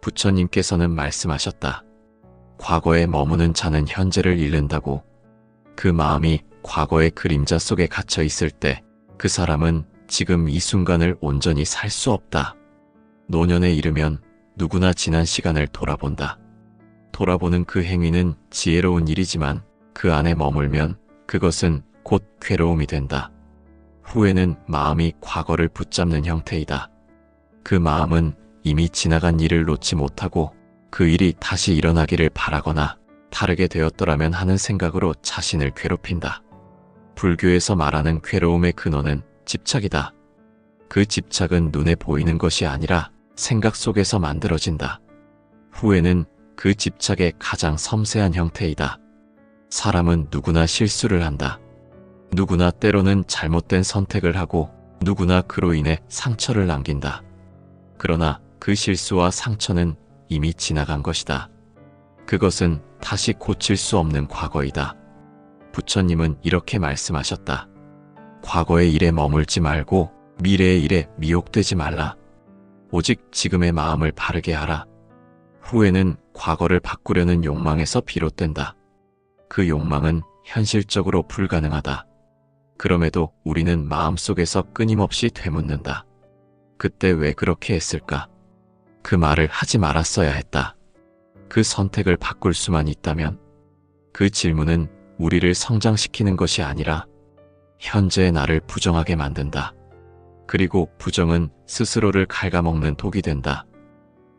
부처님께서는 말씀하셨다. 과거에 머무는 자는 현재를 잃는다고. 그 마음이 과거의 그림자 속에 갇혀 있을 때 그 사람은 지금 이 순간을 온전히 살 수 없다. 노년에 이르면 누구나 지난 시간을 돌아본다. 돌아보는 그 행위는 지혜로운 일이지만 그 안에 머물면 그것은 곧 괴로움이 된다. 후회는 마음이 과거를 붙잡는 형태이다. 그 마음은 이미 지나간 일을 놓지 못하고 그 일이 다시 일어나기를 바라거나 다르게 되었더라면 하는 생각으로 자신을 괴롭힌다. 불교에서 말하는 괴로움의 근원은 집착이다. 그 집착은 눈에 보이는 것이 아니라 생각 속에서 만들어진다. 후회는 그 집착의 가장 섬세한 형태이다. 사람은 누구나 실수를 한다. 누구나 때로는 잘못된 선택을 하고 누구나 그로 인해 상처를 남긴다. 그러나 그 실수와 상처는 이미 지나간 것이다. 그것은 다시 고칠 수 없는 과거이다. 부처님은 이렇게 말씀하셨다. 과거의 일에 머물지 말고 미래의 일에 미혹되지 말라. 오직 지금의 마음을 바르게 하라. 후회는 과거를 바꾸려는 욕망에서 비롯된다. 그 욕망은 현실적으로 불가능하다. 그럼에도 우리는 마음속에서 끊임없이 되묻는다. 그때 왜 그렇게 했을까? 그 말을 하지 말았어야 했다. 그 선택을 바꿀 수만 있다면. 그 질문은 우리를 성장시키는 것이 아니라 현재의 나를 부정하게 만든다. 그리고 부정은 스스로를 갉아먹는 독이 된다.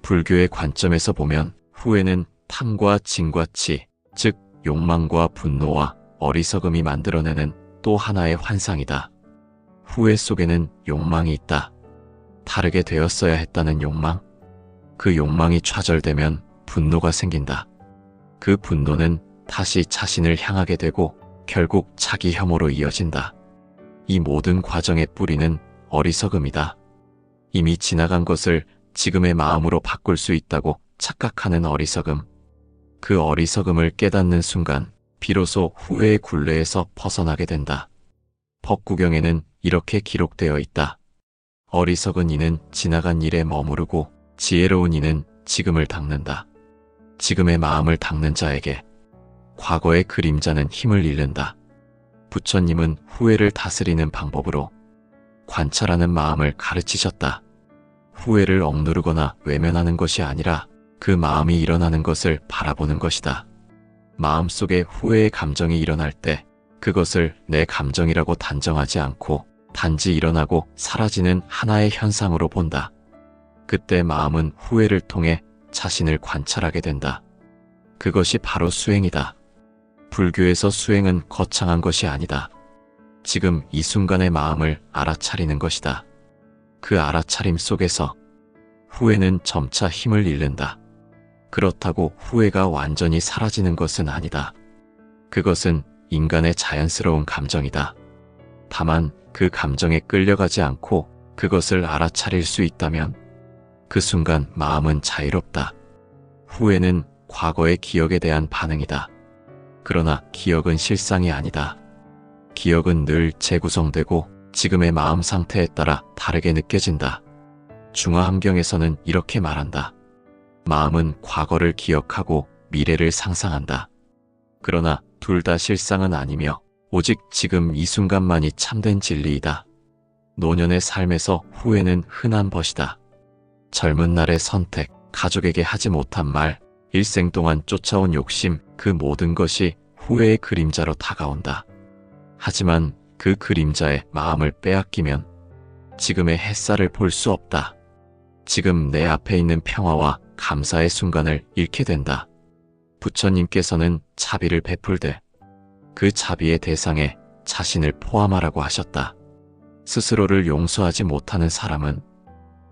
불교의 관점에서 보면 후회는 탐과 진과 치, 즉 욕망과 분노와 어리석음이 만들어내는 또 하나의 환상이다. 후회 속에는 욕망이 있다. 다르게 되었어야 했다는 욕망. 그 욕망이 좌절되면 분노가 생긴다. 그 분노는 다시 자신을 향하게 되고 결국 자기 혐오로 이어진다. 이 모든 과정의 뿌리는 어리석음이다. 이미 지나간 것을 지금의 마음으로 바꿀 수 있다고 착각하는 어리석음. 그 어리석음을 깨닫는 순간 비로소 후회의 굴레에서 벗어나게 된다. 법구경에는 이렇게 기록되어 있다. 어리석은 이는 지나간 일에 머무르고 지혜로운 이는 지금을 닦는다. 지금의 마음을 닦는 자에게 과거의 그림자는 힘을 잃는다. 부처님은 후회를 다스리는 방법으로 관찰하는 마음을 가르치셨다. 후회를 억누르거나 외면하는 것이 아니라 그 마음이 일어나는 것을 바라보는 것이다. 마음속에 후회의 감정이 일어날 때 그것을 내 감정이라고 단정하지 않고 단지 일어나고 사라지는 하나의 현상으로 본다. 그때 마음은 후회를 통해 자신을 관찰하게 된다. 그것이 바로 수행이다. 불교에서 수행은 거창한 것이 아니다. 지금 이 순간의 마음을 알아차리는 것이다. 그 알아차림 속에서 후회는 점차 힘을 잃는다. 그렇다고 후회가 완전히 사라지는 것은 아니다. 그것은 인간의 자연스러운 감정이다. 다만 그 감정에 끌려가지 않고 그것을 알아차릴 수 있다면 그 순간 마음은 자유롭다. 후회는 과거의 기억에 대한 반응이다. 그러나 기억은 실상이 아니다. 기억은 늘 재구성되고 지금의 마음 상태에 따라 다르게 느껴진다. 중화함경에서는 이렇게 말한다. 마음은 과거를 기억하고 미래를 상상한다. 그러나 둘 다 실상은 아니며 오직 지금 이 순간만이 참된 진리이다. 노년의 삶에서 후회는 흔한 벗이다. 젊은 날의 선택, 가족에게 하지 못한 말, 일생 동안 쫓아온 욕심, 그 모든 것이 후회의 그림자로 다가온다. 하지만 그 그림자에 마음을 빼앗기면 지금의 햇살을 볼 수 없다. 지금 내 앞에 있는 평화와 감사의 순간을 잃게 된다. 부처님께서는 자비를 베풀되 그 자비의 대상에 자신을 포함하라고 하셨다. 스스로를 용서하지 못하는 사람은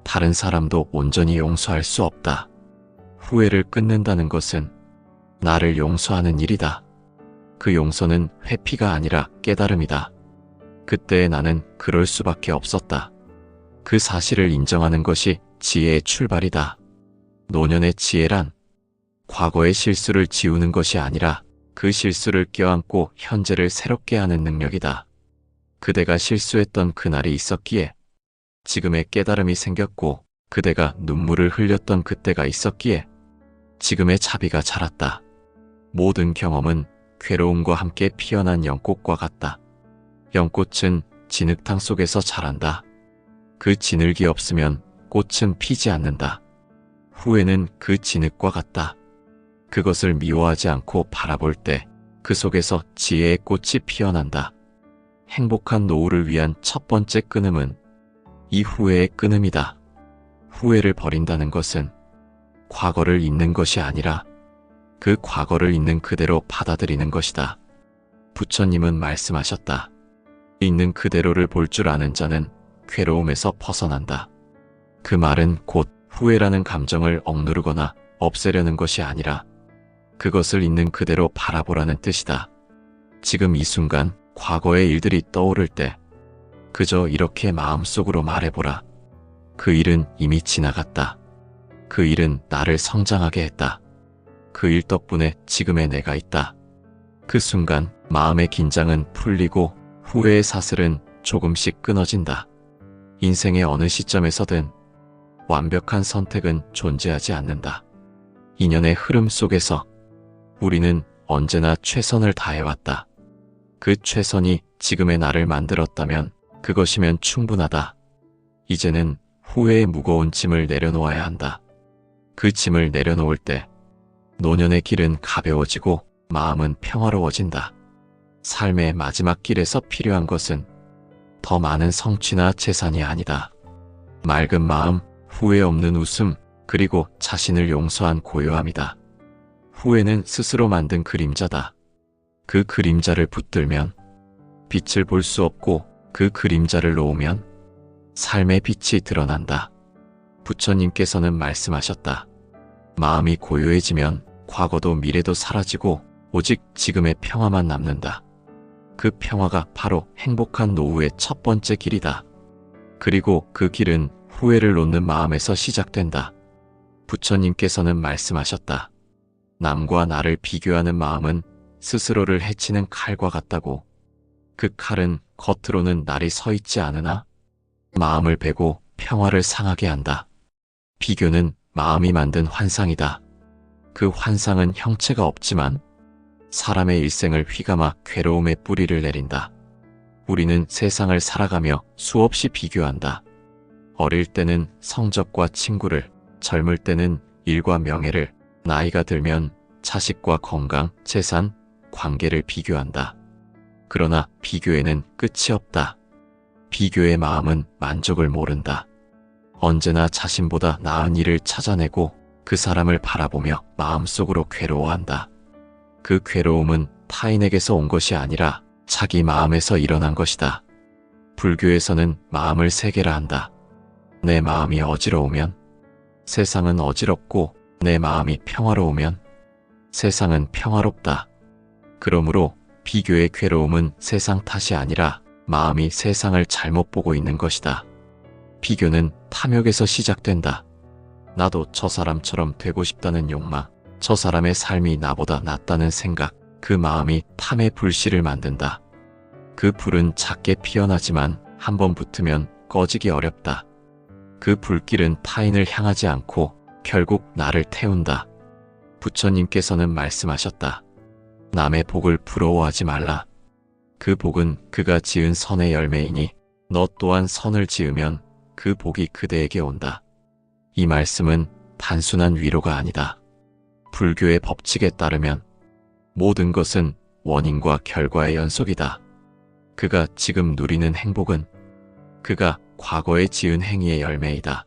다른 사람도 온전히 용서할 수 없다. 후회를 끊는다는 것은 나를 용서하는 일이다. 그 용서는 회피가 아니라 깨달음이다. 그때의 나는 그럴 수밖에 없었다. 그 사실을 인정하는 것이 지혜의 출발이다. 노년의 지혜란 과거의 실수를 지우는 것이 아니라 그 실수를 껴안고 현재를 새롭게 하는 능력이다. 그대가 실수했던 그날이 있었기에 지금의 깨달음이 생겼고 그대가 눈물을 흘렸던 그때가 있었기에 지금의 자비가 자랐다. 모든 경험은 괴로움과 함께 피어난 연꽃과 같다. 연꽃은 진흙탕 속에서 자란다. 그 진흙이 없으면 꽃은 피지 않는다. 후회는 그 진흙과 같다. 그것을 미워하지 않고 바라볼 때 그 속에서 지혜의 꽃이 피어난다. 행복한 노후를 위한 첫 번째 끊음은 이 후회의 끊음이다. 후회를 버린다는 것은 과거를 잊는 것이 아니라 그 과거를 있는 그대로 받아들이는 것이다. 부처님은 말씀하셨다. 있는 그대로를 볼 줄 아는 자는 괴로움에서 벗어난다. 그 말은 곧 후회라는 감정을 억누르거나 없애려는 것이 아니라 그것을 있는 그대로 바라보라는 뜻이다. 지금 이 순간 과거의 일들이 떠오를 때 그저 이렇게 마음속으로 말해보라. 그 일은 이미 지나갔다. 그 일은 나를 성장하게 했다. 그 일 덕분에 지금의 내가 있다. 그 순간 마음의 긴장은 풀리고 후회의 사슬은 조금씩 끊어진다. 인생의 어느 시점에서든 완벽한 선택은 존재하지 않는다. 인연의 흐름 속에서 우리는 언제나 최선을 다해왔다. 그 최선이 지금의 나를 만들었다면 그것이면 충분하다. 이제는 후회의 무거운 짐을 내려놓아야 한다. 그 짐을 내려놓을 때 노년의 길은 가벼워지고 마음은 평화로워진다. 삶의 마지막 길에서 필요한 것은 더 많은 성취나 재산이 아니다. 맑은 마음, 후회 없는 웃음, 그리고 자신을 용서한 고요함이다. 후회는 스스로 만든 그림자다. 그 그림자를 붙들면 빛을 볼 수 없고 그 그림자를 놓으면 삶의 빛이 드러난다. 부처님께서는 말씀하셨다. 마음이 고요해지면 과거도 미래도 사라지고 오직 지금의 평화만 남는다. 그 평화가 바로 행복한 노후의 첫 번째 길이다. 그리고 그 길은 후회를 놓는 마음에서 시작된다. 부처님께서는 말씀하셨다. 남과 나를 비교하는 마음은 스스로를 해치는 칼과 같다고. 그 칼은 겉으로는 날이 서 있지 않으나 마음을 베고 평화를 상하게 한다. 비교는 마음이 만든 환상이다. 그 환상은 형체가 없지만 사람의 일생을 휘감아 괴로움의 뿌리를 내린다. 우리는 세상을 살아가며 수없이 비교한다. 어릴 때는 성적과 친구를, 젊을 때는 일과 명예를, 나이가 들면 자식과 건강, 재산, 관계를 비교한다. 그러나 비교에는 끝이 없다. 비교의 마음은 만족을 모른다. 언제나 자신보다 나은 일을 찾아내고 그 사람을 바라보며 마음속으로 괴로워한다. 그 괴로움은 타인에게서 온 것이 아니라 자기 마음에서 일어난 것이다. 불교에서는 마음을 세 개라 한다. 내 마음이 어지러우면 세상은 어지럽고 내 마음이 평화로우면 세상은 평화롭다. 그러므로 비교의 괴로움은 세상 탓이 아니라 마음이 세상을 잘못 보고 있는 것이다. 비교는 탐욕에서 시작된다. 나도 저 사람처럼 되고 싶다는 욕망, 저 사람의 삶이 나보다 낫다는 생각, 그 마음이 탐의 불씨를 만든다. 그 불은 작게 피어나지만 한번 붙으면 꺼지기 어렵다. 그 불길은 타인을 향하지 않고 결국 나를 태운다. 부처님께서는 말씀하셨다. 남의 복을 부러워하지 말라. 그 복은 그가 지은 선의 열매이니 너 또한 선을 지으면 그 복이 그대에게 온다. 이 말씀은 단순한 위로가 아니다. 불교의 법칙에 따르면 모든 것은 원인과 결과의 연속이다. 그가 지금 누리는 행복은 그가 과거에 지은 행위의 열매이다.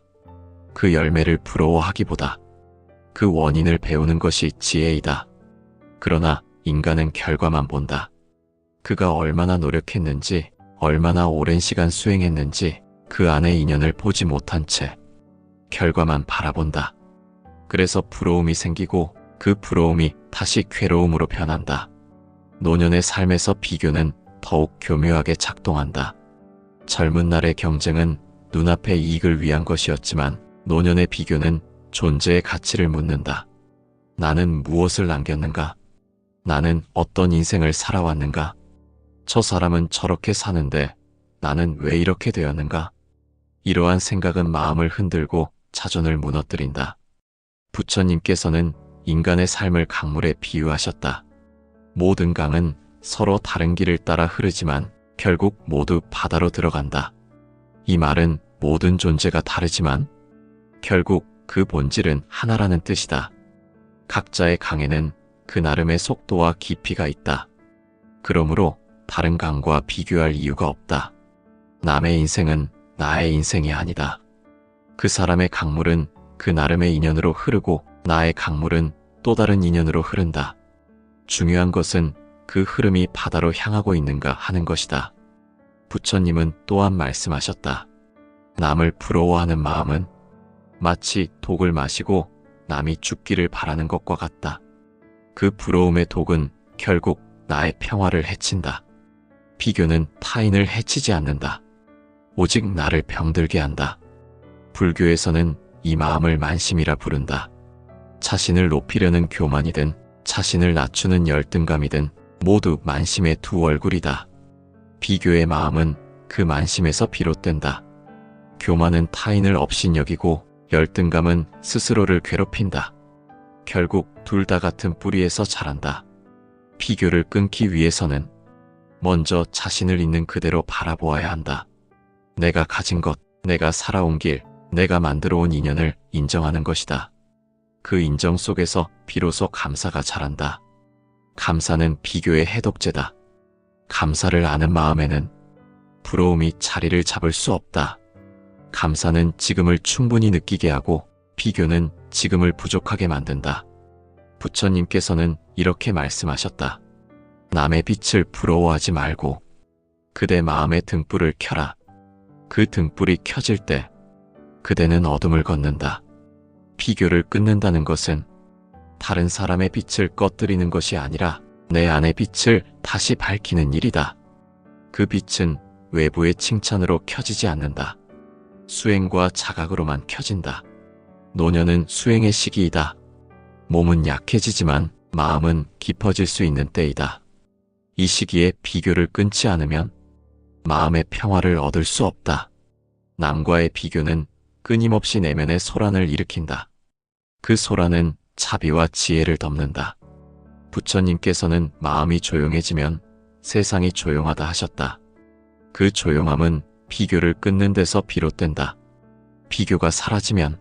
그 열매를 부러워하기보다 그 원인을 배우는 것이 지혜이다. 그러나 인간은 결과만 본다. 그가 얼마나 노력했는지, 얼마나 오랜 시간 수행했는지 그 안의 인연을 보지 못한 채 결과만 바라본다. 그래서 부러움이 생기고 그 부러움이 다시 괴로움으로 변한다. 노년의 삶에서 비교는 더욱 교묘하게 작동한다. 젊은 날의 경쟁은 눈앞의 이익을 위한 것이었지만 노년의 비교는 존재의 가치를 묻는다. 나는 무엇을 남겼는가? 나는 어떤 인생을 살아왔는가? 저 사람은 저렇게 사는데 나는 왜 이렇게 되었는가? 이러한 생각은 마음을 흔들고 자존을 무너뜨린다. 부처님께서는 인간의 삶을 강물에 비유하셨다. 모든 강은 서로 다른 길을 따라 흐르지만 결국 모두 바다로 들어간다. 이 말은 모든 존재가 다르지만 결국 그 본질은 하나라는 뜻이다. 각자의 강에는 그 나름의 속도와 깊이가 있다. 그러므로 다른 강과 비교할 이유가 없다. 남의 인생은 나의 인생이 아니다. 그 사람의 강물은 그 나름의 인연으로 흐르고 나의 강물은 또 다른 인연으로 흐른다. 중요한 것은 그 흐름이 바다로 향하고 있는가 하는 것이다. 부처님은 또한 말씀하셨다. 남을 부러워하는 마음은 마치 독을 마시고 남이 죽기를 바라는 것과 같다. 그 부러움의 독은 결국 나의 평화를 해친다. 비교는 타인을 해치지 않는다. 오직 나를 병들게 한다. 불교에서는 이 마음을 만심이라 부른다. 자신을 높이려는 교만이든 자신을 낮추는 열등감이든 모두 만심의 두 얼굴이다. 비교의 마음은 그 만심에서 비롯된다. 교만은 타인을 업신여기고 열등감은 스스로를 괴롭힌다. 결국 둘 다 같은 뿌리에서 자란다. 비교를 끊기 위해서는 먼저 자신을 있는 그대로 바라보아야 한다. 내가 가진 것, 내가 살아온 길, 내가 만들어 온 인연을 인정하는 것이다. 그 인정 속에서 비로소 감사가 자란다. 감사는 비교의 해독제다. 감사를 아는 마음에는 부러움이 자리를 잡을 수 없다. 감사는 지금을 충분히 느끼게 하고 비교는 지금을 부족하게 만든다. 부처님께서는 이렇게 말씀하셨다. 남의 빛을 부러워하지 말고 그대 마음의 등불을 켜라. 그 등불이 켜질 때 그대는 어둠을 걷는다. 비교를 끊는다는 것은 다른 사람의 빛을 꺼뜨리는 것이 아니라 내 안의 빛을 다시 밝히는 일이다. 그 빛은 외부의 칭찬으로 켜지지 않는다. 수행과 자각으로만 켜진다. 노년은 수행의 시기이다. 몸은 약해지지만 마음은 깊어질 수 있는 때이다. 이 시기에 비교를 끊지 않으면 마음의 평화를 얻을 수 없다. 남과의 비교는 끊임없이 내면의 소란을 일으킨다. 그 소란은 자비와 지혜를 덮는다. 부처님께서는 마음이 조용해지면 세상이 조용하다 하셨다. 그 조용함은 비교를 끊는 데서 비롯된다. 비교가 사라지면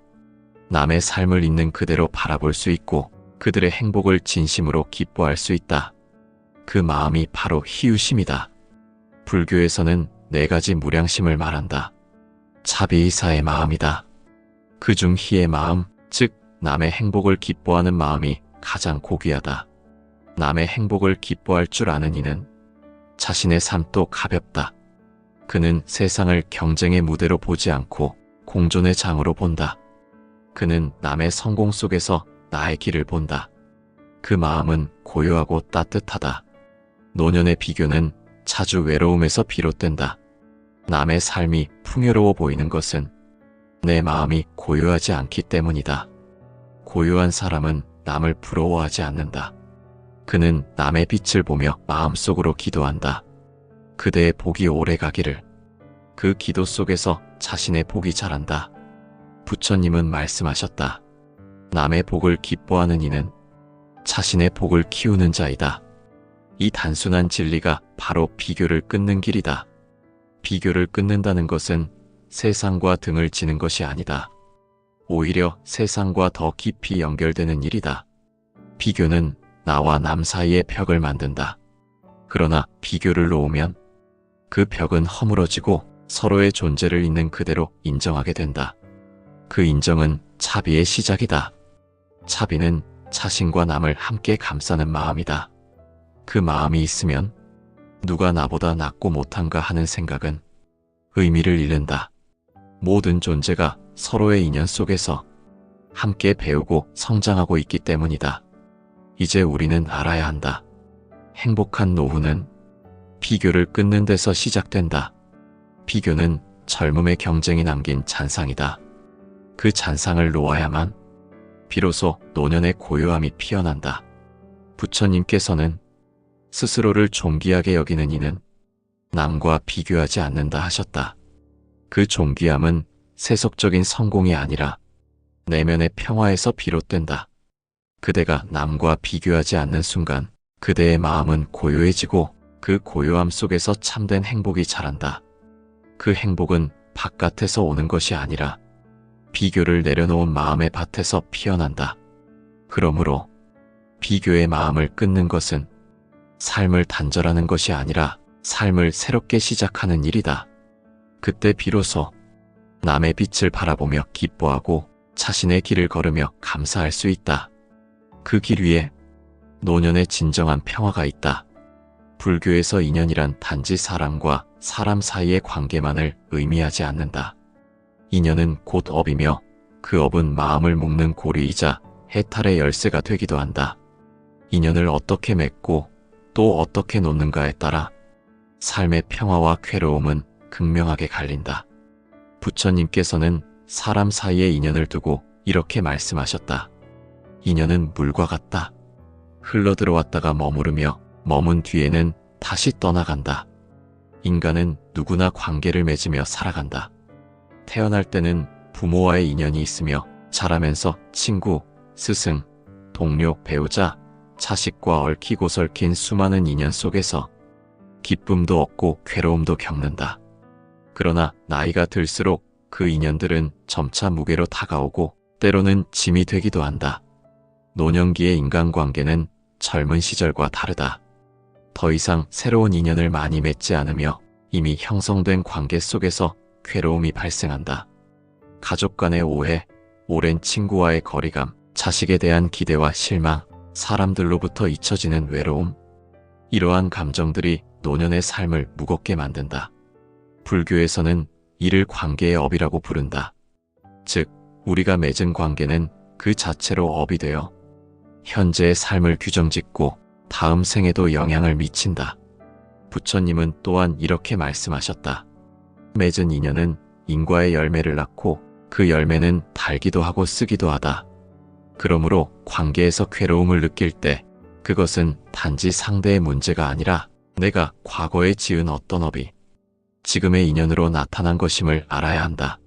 남의 삶을 있는 그대로 바라볼 수 있고 그들의 행복을 진심으로 기뻐할 수 있다. 그 마음이 바로 희유심이다. 불교에서는 4가지 무량심을 말한다. 자비이사의 마음이다. 그중 희의 마음, 즉 남의 행복을 기뻐하는 마음이 가장 고귀하다. 남의 행복을 기뻐할 줄 아는 이는 자신의 삶도 가볍다. 그는 세상을 경쟁의 무대로 보지 않고 공존의 장으로 본다. 그는 남의 성공 속에서 나의 길을 본다. 그 마음은 고요하고 따뜻하다. 노년의 비교는 자주 외로움에서 비롯된다. 남의 삶이 풍요로워 보이는 것은 내 마음이 고요하지 않기 때문이다. 고요한 사람은 남을 부러워하지 않는다. 그는 남의 빛을 보며 마음속으로 기도한다. 그대의 복이 오래 가기를. 그 기도 속에서 자신의 복이 자란다. 부처님은 말씀하셨다. 남의 복을 기뻐하는 이는 자신의 복을 키우는 자이다. 이 단순한 진리가 바로 비교를 끊는 길이다. 비교를 끊는다는 것은 세상과 등을 지는 것이 아니다. 오히려 세상과 더 깊이 연결되는 일이다. 비교는 나와 남 사이의 벽을 만든다. 그러나 비교를 놓으면 그 벽은 허물어지고 서로의 존재를 있는 그대로 인정하게 된다. 그 인정은 자비의 시작이다. 자비는 자신과 남을 함께 감싸는 마음이다. 그 마음이 있으면 누가 나보다 낫고 못한가 하는 생각은 의미를 잃는다. 모든 존재가 서로의 인연 속에서 함께 배우고 성장하고 있기 때문이다. 이제 우리는 알아야 한다. 행복한 노후는 비교를 끊는 데서 시작된다. 비교는 젊음의 경쟁이 남긴 잔상이다. 그 잔상을 놓아야만 비로소 노년의 고요함이 피어난다. 부처님께서는 스스로를 존귀하게 여기는 이는 남과 비교하지 않는다 하셨다. 그 존귀함은 세속적인 성공이 아니라 내면의 평화에서 비롯된다. 그대가 남과 비교하지 않는 순간 그대의 마음은 고요해지고 그 고요함 속에서 참된 행복이 자란다. 그 행복은 바깥에서 오는 것이 아니라 비교를 내려놓은 마음의 밭에서 피어난다. 그러므로 비교의 마음을 끊는 것은 삶을 단절하는 것이 아니라 삶을 새롭게 시작하는 일이다. 그때 비로소 남의 빛을 바라보며 기뻐하고 자신의 길을 걸으며 감사할 수 있다. 그 길 위에 노년의 진정한 평화가 있다. 불교에서 인연이란 단지 사람과 사람 사이의 관계만을 의미하지 않는다. 인연은 곧 업이며 그 업은 마음을 묶는 고리이자 해탈의 열쇠가 되기도 한다. 인연을 어떻게 맺고 또 어떻게 놓는가에 따라 삶의 평화와 괴로움은 극명하게 갈린다. 부처님께서는 사람 사이의 인연을 두고 이렇게 말씀하셨다. 인연은 물과 같다. 흘러들어왔다가 머무르며 머문 뒤에는 다시 떠나간다. 인간은 누구나 관계를 맺으며 살아간다. 태어날 때는 부모와의 인연이 있으며 자라면서 친구, 스승, 동료, 배우자, 자식과 얽히고 설킨 수많은 인연 속에서 기쁨도 얻고 괴로움도 겪는다. 그러나 나이가 들수록 그 인연들은 점차 무게로 다가오고 때로는 짐이 되기도 한다. 노년기의 인간관계는 젊은 시절과 다르다. 더 이상 새로운 인연을 많이 맺지 않으며 이미 형성된 관계 속에서 괴로움이 발생한다. 가족 간의 오해, 오랜 친구와의 거리감, 자식에 대한 기대와 실망, 사람들로부터 잊혀지는 외로움. 이러한 감정들이 노년의 삶을 무겁게 만든다. 불교에서는 이를 관계의 업이라고 부른다. 즉, 우리가 맺은 관계는 그 자체로 업이 되어 현재의 삶을 규정짓고 다음 생에도 영향을 미친다. 부처님은 또한 이렇게 말씀하셨다. 맺은 인연은 인과의 열매를 낳고 그 열매는 달기도 하고 쓰기도 하다. 그러므로 관계에서 괴로움을 느낄 때 그것은 단지 상대의 문제가 아니라 내가 과거에 지은 어떤 업이 지금의 인연으로 나타난 것임을 알아야 한다.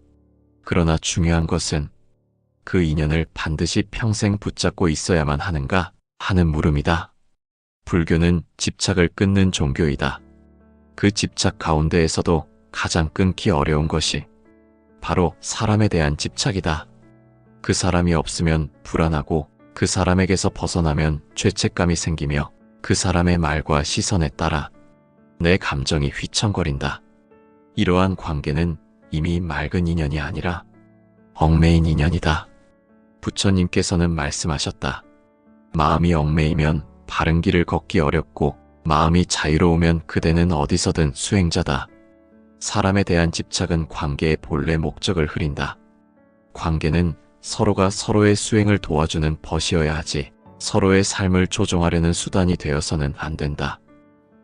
그러나 중요한 것은 그 인연을 반드시 평생 붙잡고 있어야만 하는가 하는 물음이다. 불교는 집착을 끊는 종교이다. 그 집착 가운데에서도 가장 끊기 어려운 것이 바로 사람에 대한 집착이다. 그 사람이 없으면 불안하고 그 사람에게서 벗어나면 죄책감이 생기며 그 사람의 말과 시선에 따라 내 감정이 휘청거린다. 이러한 관계는 이미 맑은 인연이 아니라 얽매인 인연이다. 부처님께서는 말씀하셨다. 마음이 얽매이면 바른 길을 걷기 어렵고 마음이 자유로우면 그대는 어디서든 수행자다. 사람에 대한 집착은 관계의 본래 목적을 흐린다. 관계는 서로가 서로의 수행을 도와주는 벗이어야 하지 서로의 삶을 조종하려는 수단이 되어서는 안 된다.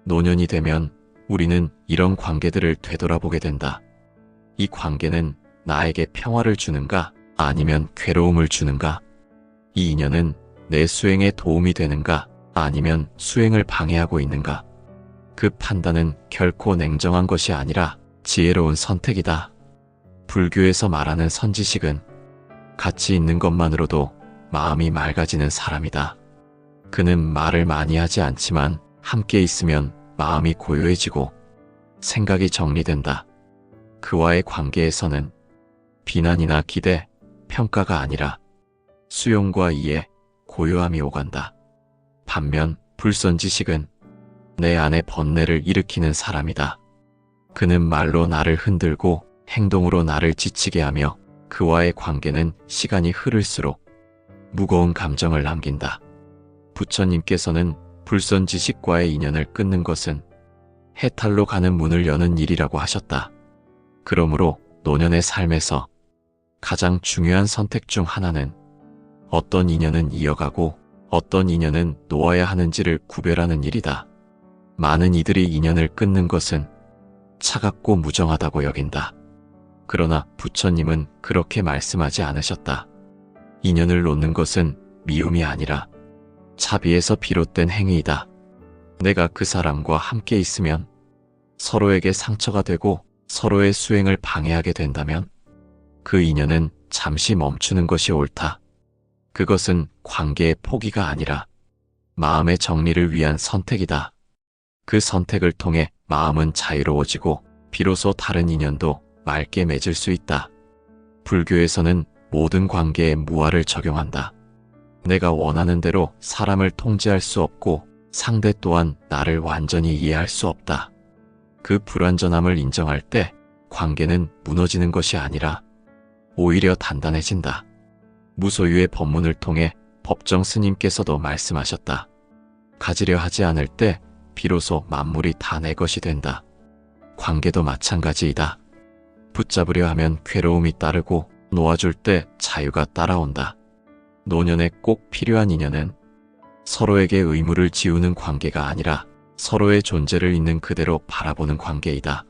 노년이 되면 우리는 이런 관계들을 되돌아보게 된다. 이 관계는 나에게 평화를 주는가 아니면 괴로움을 주는가? 이 인연은 내 수행에 도움이 되는가 아니면 수행을 방해하고 있는가? 그 판단은 결코 냉정한 것이 아니라 지혜로운 선택이다. 불교에서 말하는 선지식은 같이 있는 것만으로도 마음이 맑아지는 사람이다. 그는 말을 많이 하지 않지만 함께 있으면 마음이 고요해지고 생각이 정리된다. 그와의 관계에서는 비난이나 기대, 평가가 아니라 수용과 이해, 고요함이 오간다. 반면 불선지식은 내 안에 번뇌를 일으키는 사람이다. 그는 말로 나를 흔들고 행동으로 나를 지치게 하며 그와의 관계는 시간이 흐를수록 무거운 감정을 남긴다. 부처님께서는 불선지식과의 인연을 끊는 것은 해탈로 가는 문을 여는 일이라고 하셨다. 그러므로 노년의 삶에서 가장 중요한 선택 중 하나는 어떤 인연은 이어가고 어떤 인연은 놓아야 하는지를 구별하는 일이다. 많은 이들이 인연을 끊는 것은 차갑고 무정하다고 여긴다. 그러나 부처님은 그렇게 말씀하지 않으셨다. 인연을 놓는 것은 미움이 아니라 자비에서 비롯된 행위이다. 내가 그 사람과 함께 있으면 서로에게 상처가 되고 서로의 수행을 방해하게 된다면 그 인연은 잠시 멈추는 것이 옳다. 그것은 관계의 포기가 아니라 마음의 정리를 위한 선택이다. 그 선택을 통해 마음은 자유로워지고 비로소 다른 인연도 맑게 맺을 수 있다. 불교에서는 모든 관계에 무아를 적용한다. 내가 원하는 대로 사람을 통제할 수 없고 상대 또한 나를 완전히 이해할 수 없다. 그 불완전함을 인정할 때 관계는 무너지는 것이 아니라 오히려 단단해진다. 무소유의 법문을 통해 법정 스님께서도 말씀하셨다. 가지려 하지 않을 때 비로소 만물이 다 내 것이 된다. 관계도 마찬가지이다. 붙잡으려 하면 괴로움이 따르고 놓아줄 때 자유가 따라온다. 노년에 꼭 필요한 인연은 서로에게 의무를 지우는 관계가 아니라 서로의 존재를 있는 그대로 바라보는 관계이다.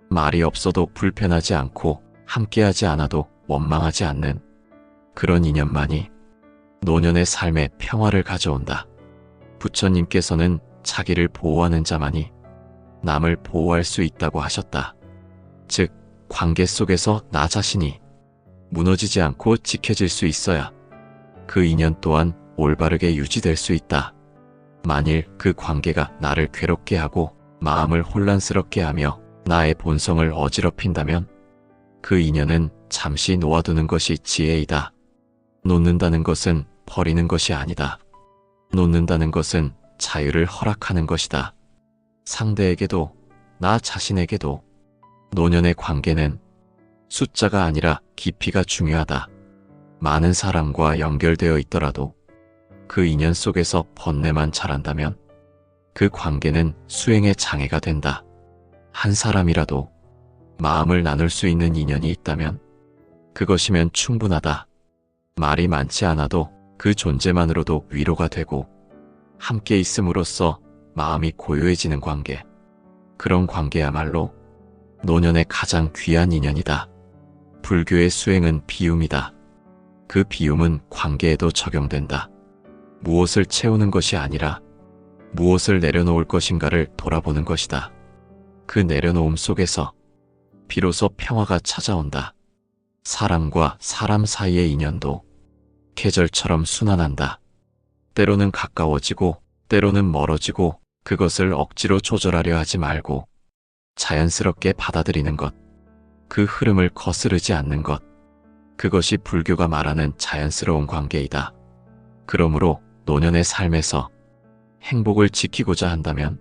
말이 없어도 불편하지 않고 함께하지 않아도 원망하지 않는 그런 인연만이 노년의 삶에 평화를 가져온다. 부처님께서는 자기를 보호하는 자만이 남을 보호할 수 있다고 하셨다. 즉, 관계 속에서 나 자신이 무너지지 않고 지켜질 수 있어야 그 인연 또한 올바르게 유지될 수 있다. 만일 그 관계가 나를 괴롭게 하고 마음을 혼란스럽게 하며 나의 본성을 어지럽힌다면 그 인연은 잠시 놓아두는 것이 지혜이다. 놓는다는 것은 버리는 것이 아니다. 놓는다는 것은 자유를 허락하는 것이다. 상대에게도 나 자신에게도 노년의 관계는 숫자가 아니라 깊이가 중요하다. 많은 사람과 연결되어 있더라도 그 인연 속에서 번뇌만 자란다면 그 관계는 수행의 장애가 된다. 한 사람이라도 마음을 나눌 수 있는 인연이 있다면 그것이면 충분하다. 말이 많지 않아도 그 존재만으로도 위로가 되고 함께 있음으로써 마음이 고요해지는 관계. 그런 관계야말로 노년의 가장 귀한 인연이다. 불교의 수행은 비움이다. 그 비움은 관계에도 적용된다. 무엇을 채우는 것이 아니라 무엇을 내려놓을 것인가를 돌아보는 것이다. 그 내려놓음 속에서 비로소 평화가 찾아온다. 사람과 사람 사이의 인연도 계절처럼 순환한다. 때로는 가까워지고 때로는 멀어지고 그것을 억지로 조절하려 하지 말고 자연스럽게 받아들이는 것. 그 흐름을 거스르지 않는 것. 그것이 불교가 말하는 자연스러운 관계이다. 그러므로 노년의 삶에서 행복을 지키고자 한다면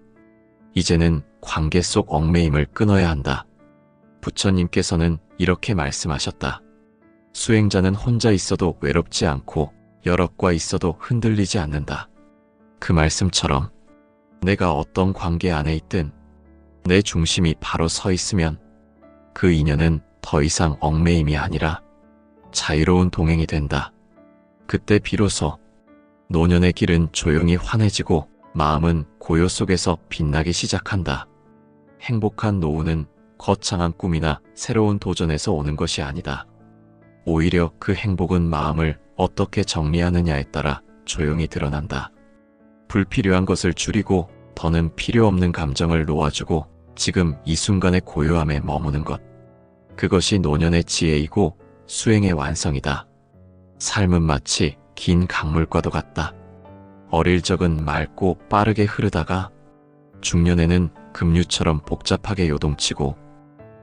이제는 관계 속 얽매임을 끊어야 한다. 부처님께서는 이렇게 말씀하셨다. 수행자는 혼자 있어도 외롭지 않고 여럿과 있어도 흔들리지 않는다. 그 말씀처럼 내가 어떤 관계 안에 있든 내 중심이 바로 서 있으면 그 인연은 더 이상 얽매임이 아니라 자유로운 동행이 된다. 그때 비로소 노년의 길은 조용히 환해지고 마음은 고요 속에서 빛나기 시작한다. 행복한 노후는 거창한 꿈이나 새로운 도전에서 오는 것이 아니다. 오히려 그 행복은 마음을 어떻게 정리하느냐에 따라 조용히 드러난다. 불필요한 것을 줄이고 더는 필요 없는 감정을 놓아주고 지금 이 순간의 고요함에 머무는 것. 그것이 노년의 지혜이고 수행의 완성이다. 삶은 마치 긴 강물과도 같다. 어릴 적은 맑고 빠르게 흐르다가 중년에는 급류처럼 복잡하게 요동치고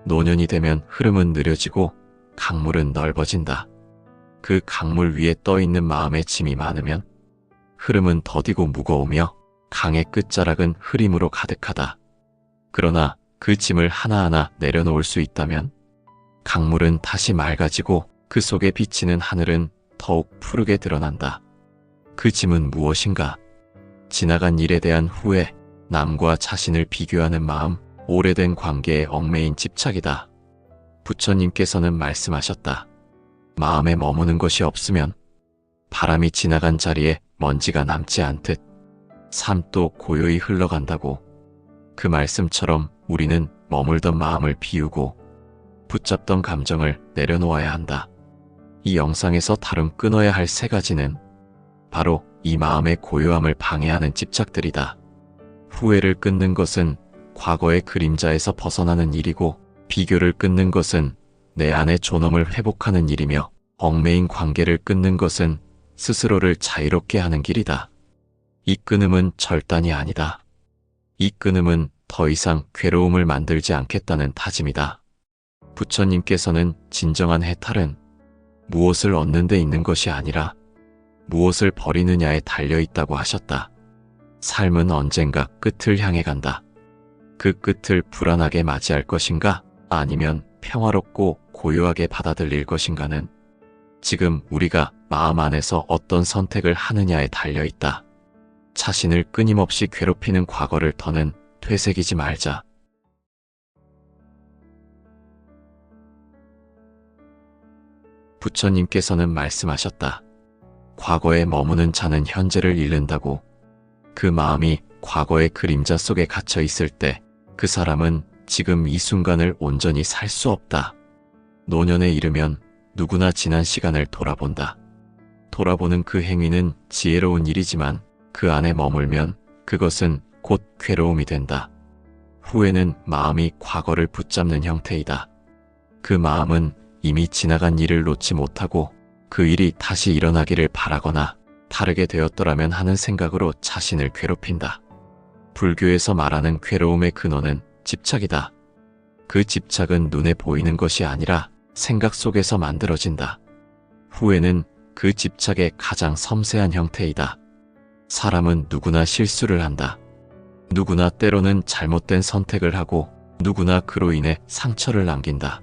노년이 되면 흐름은 느려지고 강물은 넓어진다. 그 강물 위에 떠있는 마음의 짐이 많으면 흐름은 더디고 무거우며 강의 끝자락은 흐림으로 가득하다. 그러나 그 짐을 하나하나 내려놓을 수 있다면 강물은 다시 맑아지고 그 속에 비치는 하늘은 더욱 푸르게 드러난다. 그 짐은 무엇인가? 지나간 일에 대한 후회, 남과 자신을 비교하는 마음, 오래된 관계에 얽매인 집착이다. 부처님께서는 말씀하셨다. 마음에 머무는 것이 없으면 바람이 지나간 자리에 먼지가 남지 않듯 삶도 고요히 흘러간다고. 그 말씀처럼 우리는 머물던 마음을 비우고 붙잡던 감정을 내려놓아야 한다. 이 영상에서 다룬 끊어야 할 세 가지는 바로 이 마음의 고요함을 방해하는 집착들이다. 후회를 끊는 것은 과거의 그림자에서 벗어나는 일이고 비교를 끊는 것은 내 안의 존엄을 회복하는 일이며 얽매인 관계를 끊는 것은 스스로를 자유롭게 하는 길이다. 이 끊음은 절단이 아니다. 이 끊음은 더 이상 괴로움을 만들지 않겠다는 다짐이다. 부처님께서는 진정한 해탈은 무엇을 얻는 데 있는 것이 아니라 무엇을 버리느냐에 달려 있다고 하셨다. 삶은 언젠가 끝을 향해 간다. 그 끝을 불안하게 맞이할 것인가? 아니면 평화롭고 고요하게 받아들일 것인가는 지금 우리가 마음 안에서 어떤 선택을 하느냐에 달려 있다. 자신을 끊임없이 괴롭히는 과거를 더는 되새기지 말자. 부처님께서는 말씀하셨다. 과거에 머무는 자는 현재를 잃는다고. 그 마음이 과거의 그림자 속에 갇혀 있을 때 그 사람은 지금 이 순간을 온전히 살 수 없다. 노년에 이르면 누구나 지난 시간을 돌아본다. 돌아보는 그 행위는 지혜로운 일이지만 그 안에 머물면 그것은 곧 괴로움이 된다. 후회는 마음이 과거를 붙잡는 형태이다. 그 마음은 이미 지나간 일을 놓지 못하고 그 일이 다시 일어나기를 바라거나 다르게 되었더라면 하는 생각으로 자신을 괴롭힌다. 불교에서 말하는 괴로움의 근원은 집착이다. 그 집착은 눈에 보이는 것이 아니라 생각 속에서 만들어진다. 후회는 그 집착의 가장 섬세한 형태이다. 사람은 누구나 실수를 한다. 누구나 때로는 잘못된 선택을 하고 누구나 그로 인해 상처를 남긴다.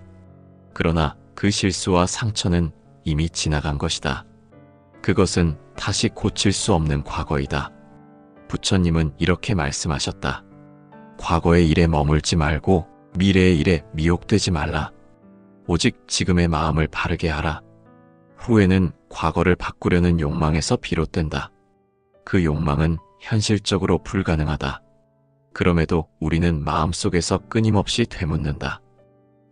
그러나 그 실수와 상처는 이미 지나간 것이다. 그것은 다시 고칠 수 없는 과거이다. 부처님은 이렇게 말씀하셨다. 과거의 일에 머물지 말고 미래의 일에 미혹되지 말라. 오직 지금의 마음을 바르게 하라. 후회는 과거를 바꾸려는 욕망에서 비롯된다. 그 욕망은 현실적으로 불가능하다. 그럼에도 우리는 마음속에서 끊임없이 되묻는다.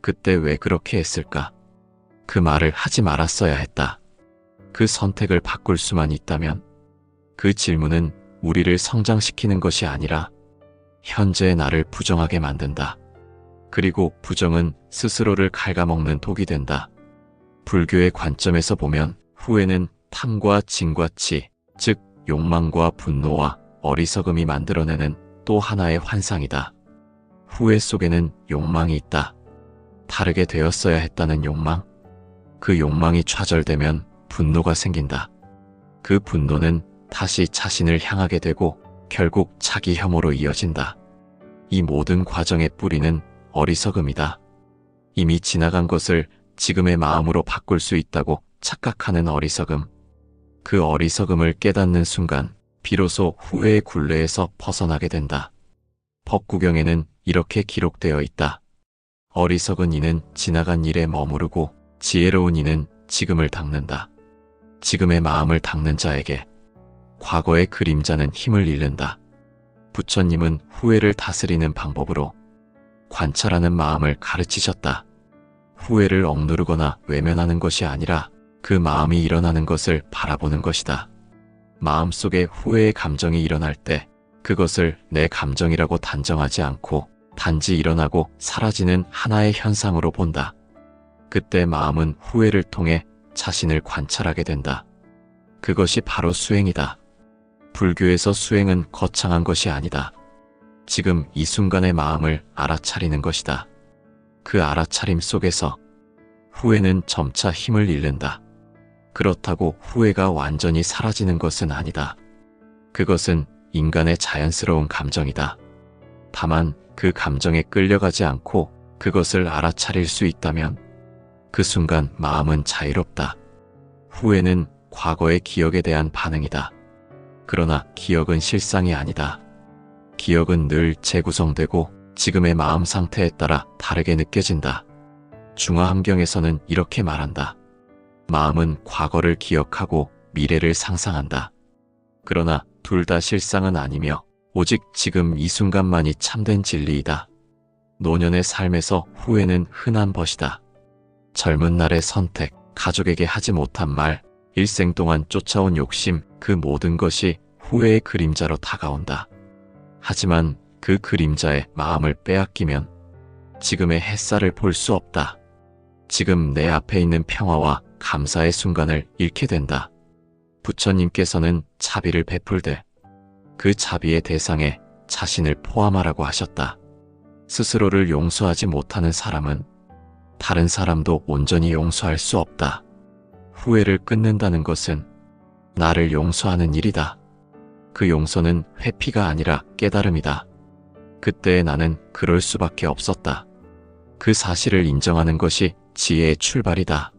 그때 왜 그렇게 했을까? 그 말을 하지 말았어야 했다. 그 선택을 바꿀 수만 있다면. 그 질문은 우리를 성장시키는 것이 아니라 현재의 나를 부정하게 만든다. 그리고 부정은 스스로를 갉아먹는 독이 된다. 불교의 관점에서 보면 후회는 탐과 진과 치, 즉 욕망과 분노와 어리석음이 만들어내는 또 하나의 환상이다. 후회 속에는 욕망이 있다. 다르게 되었어야 했다는 욕망. 그 욕망이 좌절되면 분노가 생긴다. 그 분노는 다시 자신을 향하게 되고 결국 자기 혐오로 이어진다. 이 모든 과정의 뿌리는 어리석음이다. 이미 지나간 것을 지금의 마음으로 바꿀 수 있다고 착각하는 어리석음. 그 어리석음을 깨닫는 순간 비로소 후회의 굴레에서 벗어나게 된다. 법구경에는 이렇게 기록되어 있다. 어리석은 이는 지나간 일에 머무르고 지혜로운 이는 지금을 닦는다. 지금의 마음을 닦는 자에게 과거의 그림자는 힘을 잃는다. 부처님은 후회를 다스리는 방법으로 관찰하는 마음을 가르치셨다. 후회를 억누르거나 외면하는 것이 아니라 그 마음이 일어나는 것을 바라보는 것이다. 마음속에 후회의 감정이 일어날 때 그것을 내 감정이라고 단정하지 않고 단지 일어나고 사라지는 하나의 현상으로 본다. 그때 마음은 후회를 통해 자신을 관찰하게 된다. 그것이 바로 수행이다. 불교에서 수행은 거창한 것이 아니다. 지금 이 순간의 마음을 알아차리는 것이다. 그 알아차림 속에서 후회는 점차 힘을 잃는다. 그렇다고 후회가 완전히 사라지는 것은 아니다. 그것은 인간의 자연스러운 감정이다. 다만 그 감정에 끌려가지 않고 그것을 알아차릴 수 있다면 그 순간 마음은 자유롭다. 후회는 과거의 기억에 대한 반응이다. 그러나 기억은 실상이 아니다. 기억은 늘 재구성되고 지금의 마음 상태에 따라 다르게 느껴진다. 중화함경에서는 이렇게 말한다. 마음은 과거를 기억하고 미래를 상상한다. 그러나 둘 다 실상은 아니며 오직 지금 이 순간만이 참된 진리이다. 노년의 삶에서 후회는 흔한 벗이다. 젊은 날의 선택, 가족에게 하지 못한 말, 일생 동안 쫓아온 욕심, 그 모든 것이 후회의 그림자로 다가온다. 하지만 그 그림자에 마음을 빼앗기면 지금의 햇살을 볼 수 없다. 지금 내 앞에 있는 평화와 감사의 순간을 잃게 된다. 부처님께서는 자비를 베풀되 그 자비의 대상에 자신을 포함하라고 하셨다. 스스로를 용서하지 못하는 사람은 다른 사람도 온전히 용서할 수 없다. 후회를 끊는다는 것은 나를 용서하는 일이다. 그 용서는 회피가 아니라 깨달음이다. 그때 나는 그럴 수밖에 없었다. 그 사실을 인정하는 것이 지혜의 출발이다.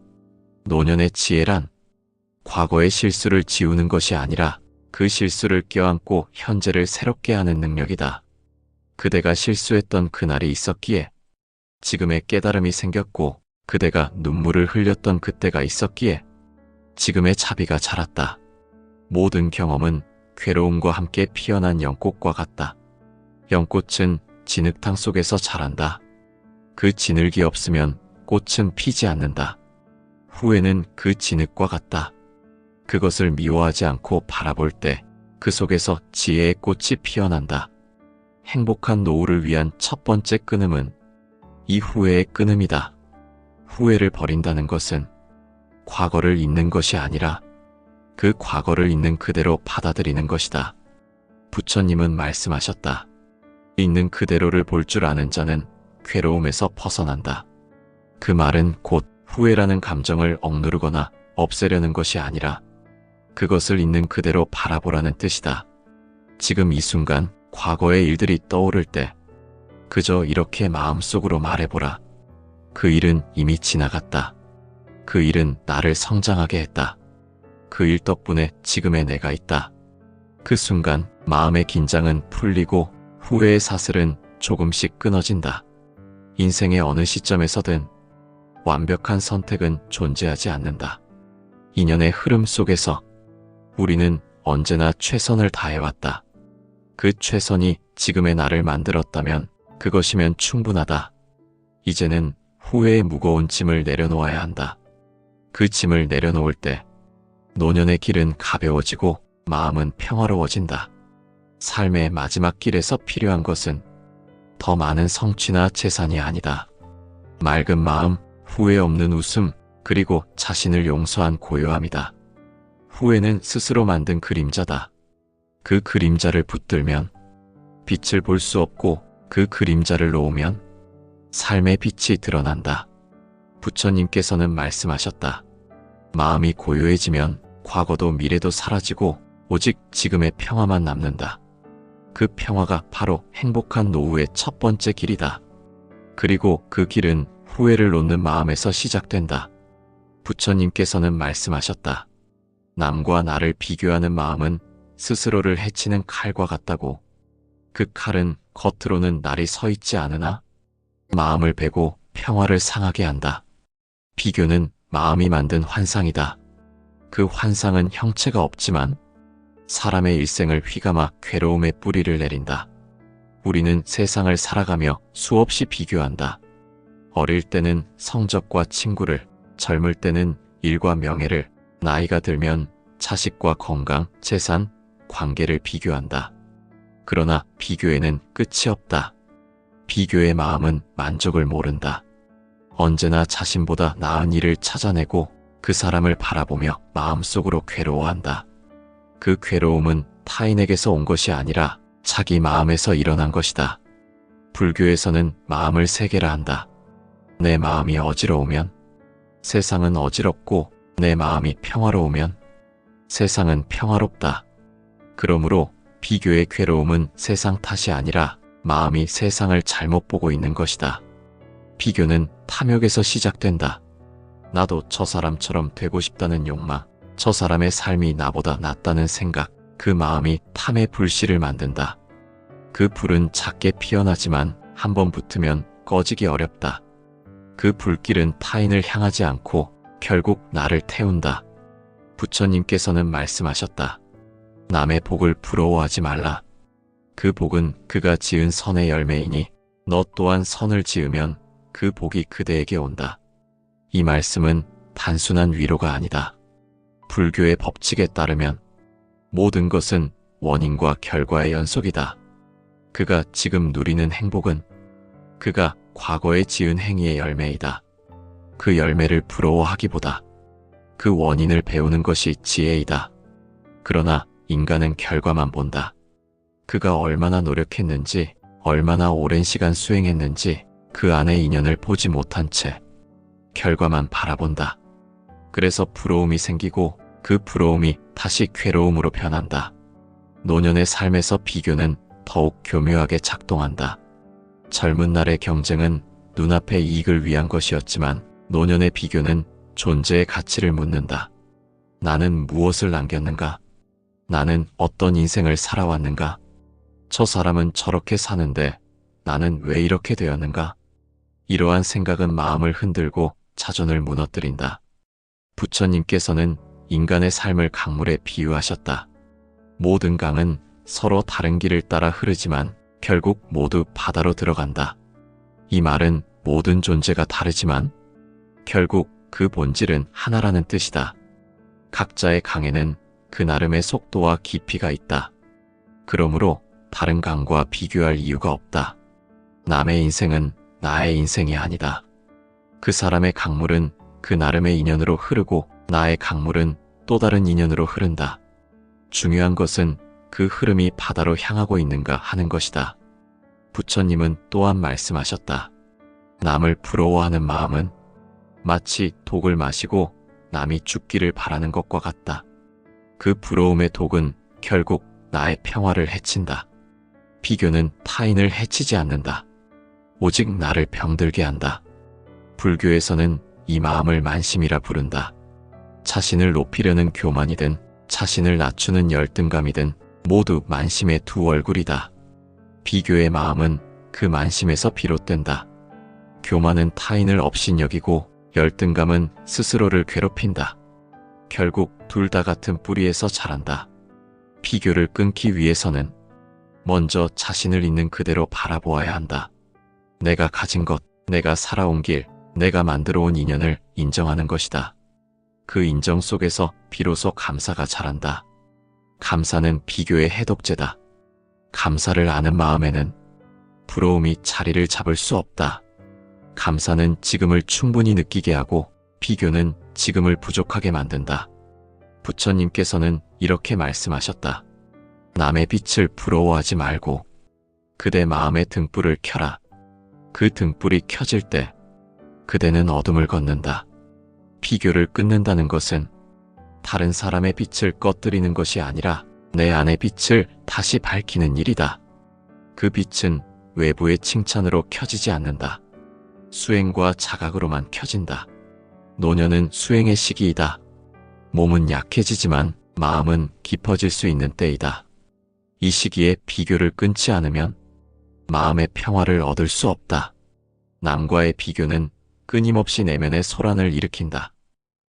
노년의 지혜란 과거의 실수를 지우는 것이 아니라 그 실수를 껴안고 현재를 새롭게 하는 능력이다. 그대가 실수했던 그날이 있었기에 지금의 깨달음이 생겼고, 그대가 눈물을 흘렸던 그때가 있었기에 지금의 자비가 자랐다. 모든 경험은 괴로움과 함께 피어난 연꽃과 같다. 연꽃은 진흙탕 속에서 자란다. 그 진흙이 없으면 꽃은 피지 않는다. 후회는 그 진흙과 같다. 그것을 미워하지 않고 바라볼 때 그 속에서 지혜의 꽃이 피어난다. 행복한 노후를 위한 첫 번째 끊음은 이 후회의 끊음이다. 후회를 버린다는 것은 과거를 잊는 것이 아니라 그 과거를 있는 그대로 받아들이는 것이다. 부처님은 말씀하셨다. 있는 그대로를 볼 줄 아는 자는 괴로움에서 벗어난다. 그 말은 곧 후회라는 감정을 억누르거나 없애려는 것이 아니라 그것을 있는 그대로 바라보라는 뜻이다. 지금 이 순간 과거의 일들이 떠오를 때 그저 이렇게 마음속으로 말해보라. 그 일은 이미 지나갔다. 그 일은 나를 성장하게 했다. 그 일 덕분에 지금의 내가 있다. 그 순간 마음의 긴장은 풀리고 후회의 사슬은 조금씩 끊어진다. 인생의 어느 시점에서든 완벽한 선택은 존재하지 않는다. 인연의 흐름 속에서 우리는 언제나 최선을 다해왔다. 그 최선이 지금의 나를 만들었다면 그것이면 충분하다. 이제는 후회의 무거운 짐을 내려놓아야 한다. 그 짐을 내려놓을 때 노년의 길은 가벼워지고 마음은 평화로워진다. 삶의 마지막 길에서 필요한 것은 더 많은 성취나 재산이 아니다. 맑은 마음, 후회 없는 웃음, 그리고 자신을 용서한 고요함이다. 후회는 스스로 만든 그림자다. 그 그림자를 붙들면 빛을 볼 수 없고 그 그림자를 놓으면 삶의 빛이 드러난다. 부처님께서는 말씀하셨다. 마음이 고요해지면 과거도 미래도 사라지고 오직 지금의 평화만 남는다. 그 평화가 바로 행복한 노후의 첫 번째 길이다. 그리고 그 길은 후회를 놓는 마음에서 시작된다. 부처님께서는 말씀하셨다. 남과 나를 비교하는 마음은 스스로를 해치는 칼과 같다고. 그 칼은 겉으로는 날이 서 있지 않으나 마음을 베고 평화를 상하게 한다. 비교는 마음이 만든 환상이다. 그 환상은 형체가 없지만 사람의 일생을 휘감아 괴로움의 뿌리를 내린다. 우리는 세상을 살아가며 수없이 비교한다. 어릴 때는 성적과 친구를, 젊을 때는 일과 명예를, 나이가 들면 자식과 건강, 재산, 관계를 비교한다. 그러나 비교에는 끝이 없다. 비교의 마음은 만족을 모른다. 언제나 자신보다 나은 일을 찾아내고 그 사람을 바라보며 마음속으로 괴로워한다. 그 괴로움은 타인에게서 온 것이 아니라 자기 마음에서 일어난 것이다. 불교에서는 마음을 세 개라 한다. 내 마음이 어지러우면 세상은 어지럽고 내 마음이 평화로우면 세상은 평화롭다. 그러므로 비교의 괴로움은 세상 탓이 아니라 마음이 세상을 잘못 보고 있는 것이다. 비교는 탐욕에서 시작된다. 나도 저 사람처럼 되고 싶다는 욕망, 저 사람의 삶이 나보다 낫다는 생각, 그 마음이 탐의 불씨를 만든다. 그 불은 작게 피어나지만 한번 붙으면 꺼지기 어렵다. 그 불길은 타인을 향하지 않고 결국 나를 태운다. 부처님께서는 말씀하셨다. 남의 복을 부러워하지 말라. 그 복은 그가 지은 선의 열매이니 너 또한 선을 지으면 그 복이 그대에게 온다. 이 말씀은 단순한 위로가 아니다. 불교의 법칙에 따르면 모든 것은 원인과 결과의 연속이다. 그가 지금 누리는 행복은 그가 과거에 지은 행위의 열매이다. 그 열매를 부러워하기보다 그 원인을 배우는 것이 지혜이다. 그러나 인간은 결과만 본다. 그가 얼마나 노력했는지, 얼마나 오랜 시간 수행했는지 그 안의 인연을 보지 못한 채 결과만 바라본다. 그래서 부러움이 생기고 그 부러움이 다시 괴로움으로 변한다. 노년의 삶에서 비교는 더욱 교묘하게 작동한다. 젊은 날의 경쟁은 눈앞의 이익을 위한 것이었지만 노년의 비교는 존재의 가치를 묻는다. 나는 무엇을 남겼는가? 나는 어떤 인생을 살아왔는가? 저 사람은 저렇게 사는데 나는 왜 이렇게 되었는가? 이러한 생각은 마음을 흔들고 자존을 무너뜨린다. 부처님께서는 인간의 삶을 강물에 비유하셨다. 모든 강은 서로 다른 길을 따라 흐르지만 결국 모두 바다로 들어간다. 이 말은 모든 존재가 다르지만 결국 그 본질은 하나라는 뜻이다. 각자의 강에는 그 나름의 속도와 깊이가 있다. 그러므로 다른 강과 비교할 이유가 없다. 남의 인생은 나의 인생이 아니다. 그 사람의 강물은 그 나름의 인연으로 흐르고 나의 강물은 또 다른 인연으로 흐른다. 중요한 것은 그 흐름이 바다로 향하고 있는가 하는 것이다. 부처님은 또한 말씀하셨다. 남을 부러워하는 마음은 마치 독을 마시고 남이 죽기를 바라는 것과 같다. 그 부러움의 독은 결국 나의 평화를 해친다. 비교는 타인을 해치지 않는다. 오직 나를 병들게 한다. 불교에서는 이 마음을 만심이라 부른다. 자신을 높이려는 교만이든 자신을 낮추는 열등감이든 모두 만심의 두 얼굴이다. 비교의 마음은 그 만심에서 비롯된다. 교만은 타인을 업신여기고 열등감은 스스로를 괴롭힌다. 결국 둘 다 같은 뿌리에서 자란다. 비교를 끊기 위해서는 먼저 자신을 있는 그대로 바라보아야 한다. 내가 가진 것, 내가 살아온 길, 내가 만들어온 인연을 인정하는 것이다. 그 인정 속에서 비로소 감사가 자란다. 감사는 비교의 해독제다. 감사를 아는 마음에는 부러움이 자리를 잡을 수 없다. 감사는 지금을 충분히 느끼게 하고 비교는 지금을 부족하게 만든다. 부처님께서는 이렇게 말씀하셨다. 남의 빛을 부러워하지 말고 그대 마음의 등불을 켜라. 그 등불이 켜질 때 그대는 어둠을 걷는다. 비교를 끊는다는 것은 다른 사람의 빛을 꺼뜨리는 것이 아니라 내 안의 빛을 다시 밝히는 일이다. 그 빛은 외부의 칭찬으로 켜지지 않는다. 수행과 자각으로만 켜진다. 노년은 수행의 시기이다. 몸은 약해지지만 마음은 깊어질 수 있는 때이다. 이 시기에 비교를 끊지 않으면 마음의 평화를 얻을 수 없다. 남과의 비교는 끊임없이 내면의 소란을 일으킨다.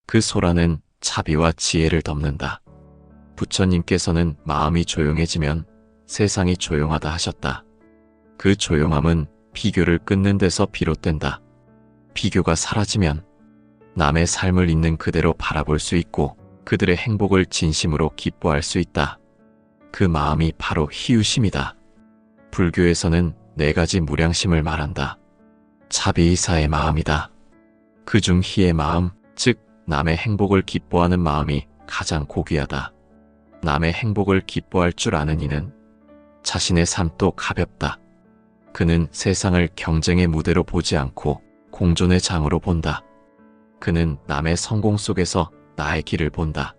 그 소란은 자비와 지혜를 덮는다. 부처님께서는 마음이 조용해지면 세상이 조용하다 하셨다. 그 조용함은 비교를 끊는 데서 비롯된다. 비교가 사라지면 남의 삶을 있는 그대로 바라볼 수 있고 그들의 행복을 진심으로 기뻐할 수 있다. 그 마음이 바로 희유심이다. 불교에서는 4가지 무량심을 말한다. 자비이사의 마음이다. 그중 희의 마음, 즉 남의 행복을 기뻐하는 마음이 가장 고귀하다. 남의 행복을 기뻐할 줄 아는 이는 자신의 삶도 가볍다. 그는 세상을 경쟁의 무대로 보지 않고 공존의 장으로 본다. 그는 남의 성공 속에서 나의 길을 본다.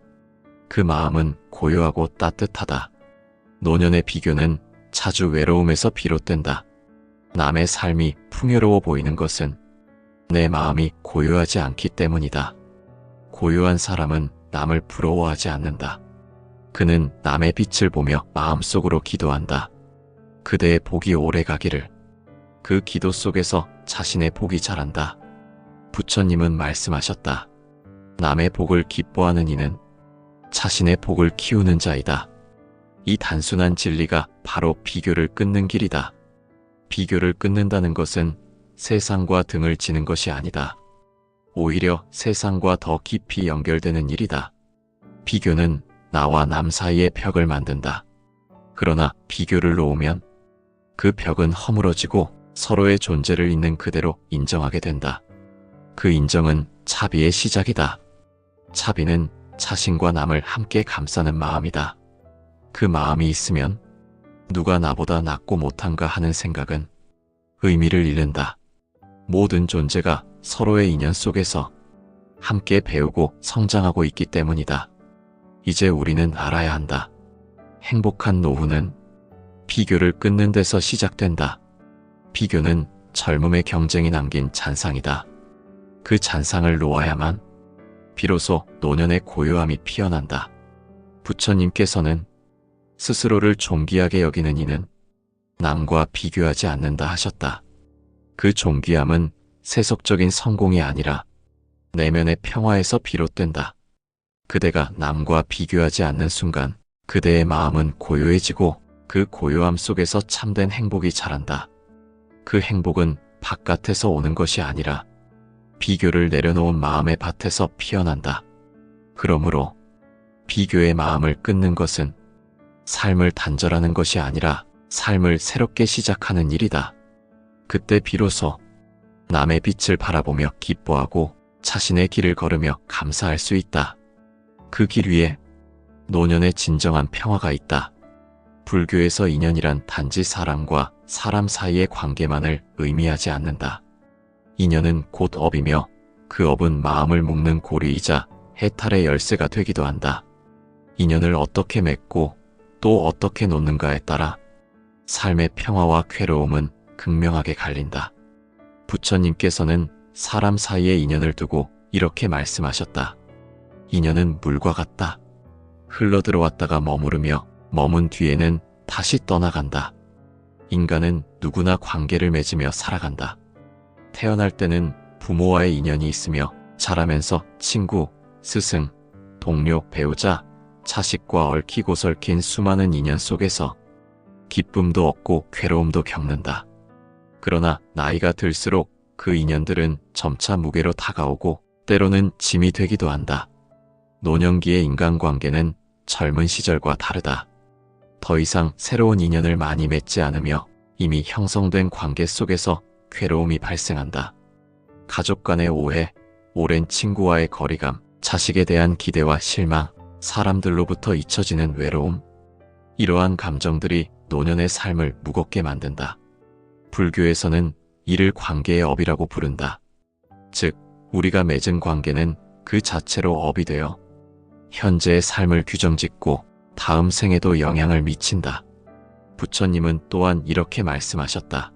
그 마음은 고요하고 따뜻하다. 노년의 비교는 자주 외로움에서 비롯된다. 남의 삶이 풍요로워 보이는 것은 내 마음이 고요하지 않기 때문이다. 고요한 사람은 남을 부러워하지 않는다. 그는 남의 빛을 보며 마음속으로 기도한다. 그대의 복이 오래 가기를. 그 기도 속에서 자신의 복이 자란다. 부처님은 말씀하셨다. 남의 복을 기뻐하는 이는 자신의 복을 키우는 자이다. 이 단순한 진리가 바로 비교를 끊는 길이다. 비교를 끊는다는 것은 세상과 등을 지는 것이 아니다. 오히려 세상과 더 깊이 연결되는 일이다. 비교는 나와 남 사이의 벽을 만든다. 그러나 비교를 놓으면 그 벽은 허물어지고 서로의 존재를 있는 그대로 인정하게 된다. 그 인정은 차비의 시작이다. 차비는 자신과 남을 함께 감싸는 마음이다. 그 마음이 있으면 누가 나보다 낫고 못한가 하는 생각은 의미를 잃는다. 모든 존재가 서로의 인연 속에서 함께 배우고 성장하고 있기 때문이다. 이제 우리는 알아야 한다. 행복한 노후는 비교를 끊는 데서 시작된다. 비교는 젊음의 경쟁이 남긴 잔상이다. 그 잔상을 놓아야만 비로소 노년의 고요함이 피어난다. 부처님께서는 스스로를 존귀하게 여기는 이는 남과 비교하지 않는다 하셨다. 그 존귀함은 세속적인 성공이 아니라 내면의 평화에서 비롯된다. 그대가 남과 비교하지 않는 순간 그대의 마음은 고요해지고 그 고요함 속에서 참된 행복이 자란다. 그 행복은 바깥에서 오는 것이 아니라 비교를 내려놓은 마음의 밭에서 피어난다. 그러므로 비교의 마음을 끊는 것은 삶을 단절하는 것이 아니라 삶을 새롭게 시작하는 일이다. 그때 비로소 남의 빛을 바라보며 기뻐하고 자신의 길을 걸으며 감사할 수 있다. 그 길 위에 노년의 진정한 평화가 있다. 불교에서 인연이란 단지 사람과 사람 사이의 관계만을 의미하지 않는다. 인연은 곧 업이며 그 업은 마음을 묶는 고리이자 해탈의 열쇠가 되기도 한다. 인연을 어떻게 맺고 또 어떻게 놓는가에 따라 삶의 평화와 괴로움은 극명하게 갈린다. 부처님께서는 사람 사이의 인연을 두고 이렇게 말씀하셨다. 인연은 물과 같다. 흘러들어왔다가 머무르며 머문 뒤에는 다시 떠나간다. 인간은 누구나 관계를 맺으며 살아간다. 태어날 때는 부모와의 인연이 있으며 자라면서 친구, 스승, 동료, 배우자, 자식과 얽히고 설킨 수많은 인연 속에서 기쁨도 얻고 괴로움도 겪는다. 그러나 나이가 들수록 그 인연들은 점차 무게로 다가오고 때로는 짐이 되기도 한다. 노년기의 인간관계는 젊은 시절과 다르다. 더 이상 새로운 인연을 많이 맺지 않으며 이미 형성된 관계 속에서 괴로움이 발생한다. 가족 간의 오해, 오랜 친구와의 거리감, 자식에 대한 기대와 실망, 사람들로부터 잊혀지는 외로움. 이러한 감정들이 노년의 삶을 무겁게 만든다. 불교에서는 이를 관계의 업이라고 부른다. 즉, 우리가 맺은 관계는 그 자체로 업이 되어 현재의 삶을 규정짓고 다음 생에도 영향을 미친다. 부처님은 또한 이렇게 말씀하셨다.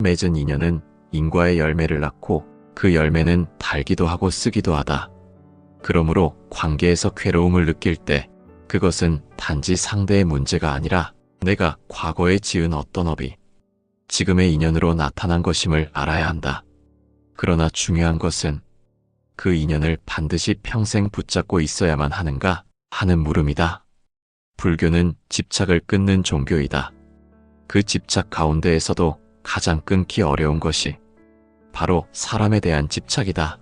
맺은 인연은 인과의 열매를 낳고 그 열매는 달기도 하고 쓰기도 하다. 그러므로 관계에서 괴로움을 느낄 때 그것은 단지 상대의 문제가 아니라 내가 과거에 지은 어떤 업이 지금의 인연으로 나타난 것임을 알아야 한다. 그러나 중요한 것은 그 인연을 반드시 평생 붙잡고 있어야만 하는가 하는 물음이다. 불교는 집착을 끊는 종교이다. 그 집착 가운데에서도 가장 끊기 어려운 것이 바로 사람에 대한 집착이다.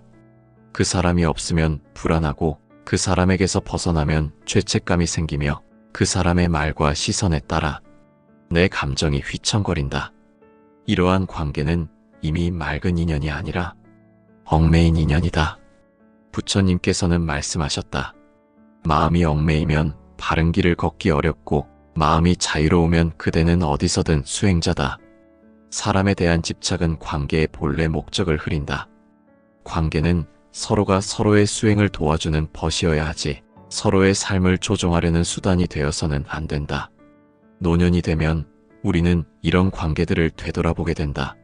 그 사람이 없으면 불안하고 그 사람에게서 벗어나면 죄책감이 생기며 그 사람의 말과 시선에 따라 내 감정이 휘청거린다. 이러한 관계는 이미 맑은 인연이 아니라 얽매인 인연이다. 부처님께서는 말씀하셨다. 마음이 얽매이면 바른 길을 걷기 어렵고 마음이 자유로우면 그대는 어디서든 수행자다. 사람에 대한 집착은 관계의 본래 목적을 흐린다. 관계는 서로가 서로의 수행을 도와주는 벗이어야 하지 서로의 삶을 조종하려는 수단이 되어서는 안 된다. 노년이 되면 우리는 이런 관계들을 되돌아보게 된다.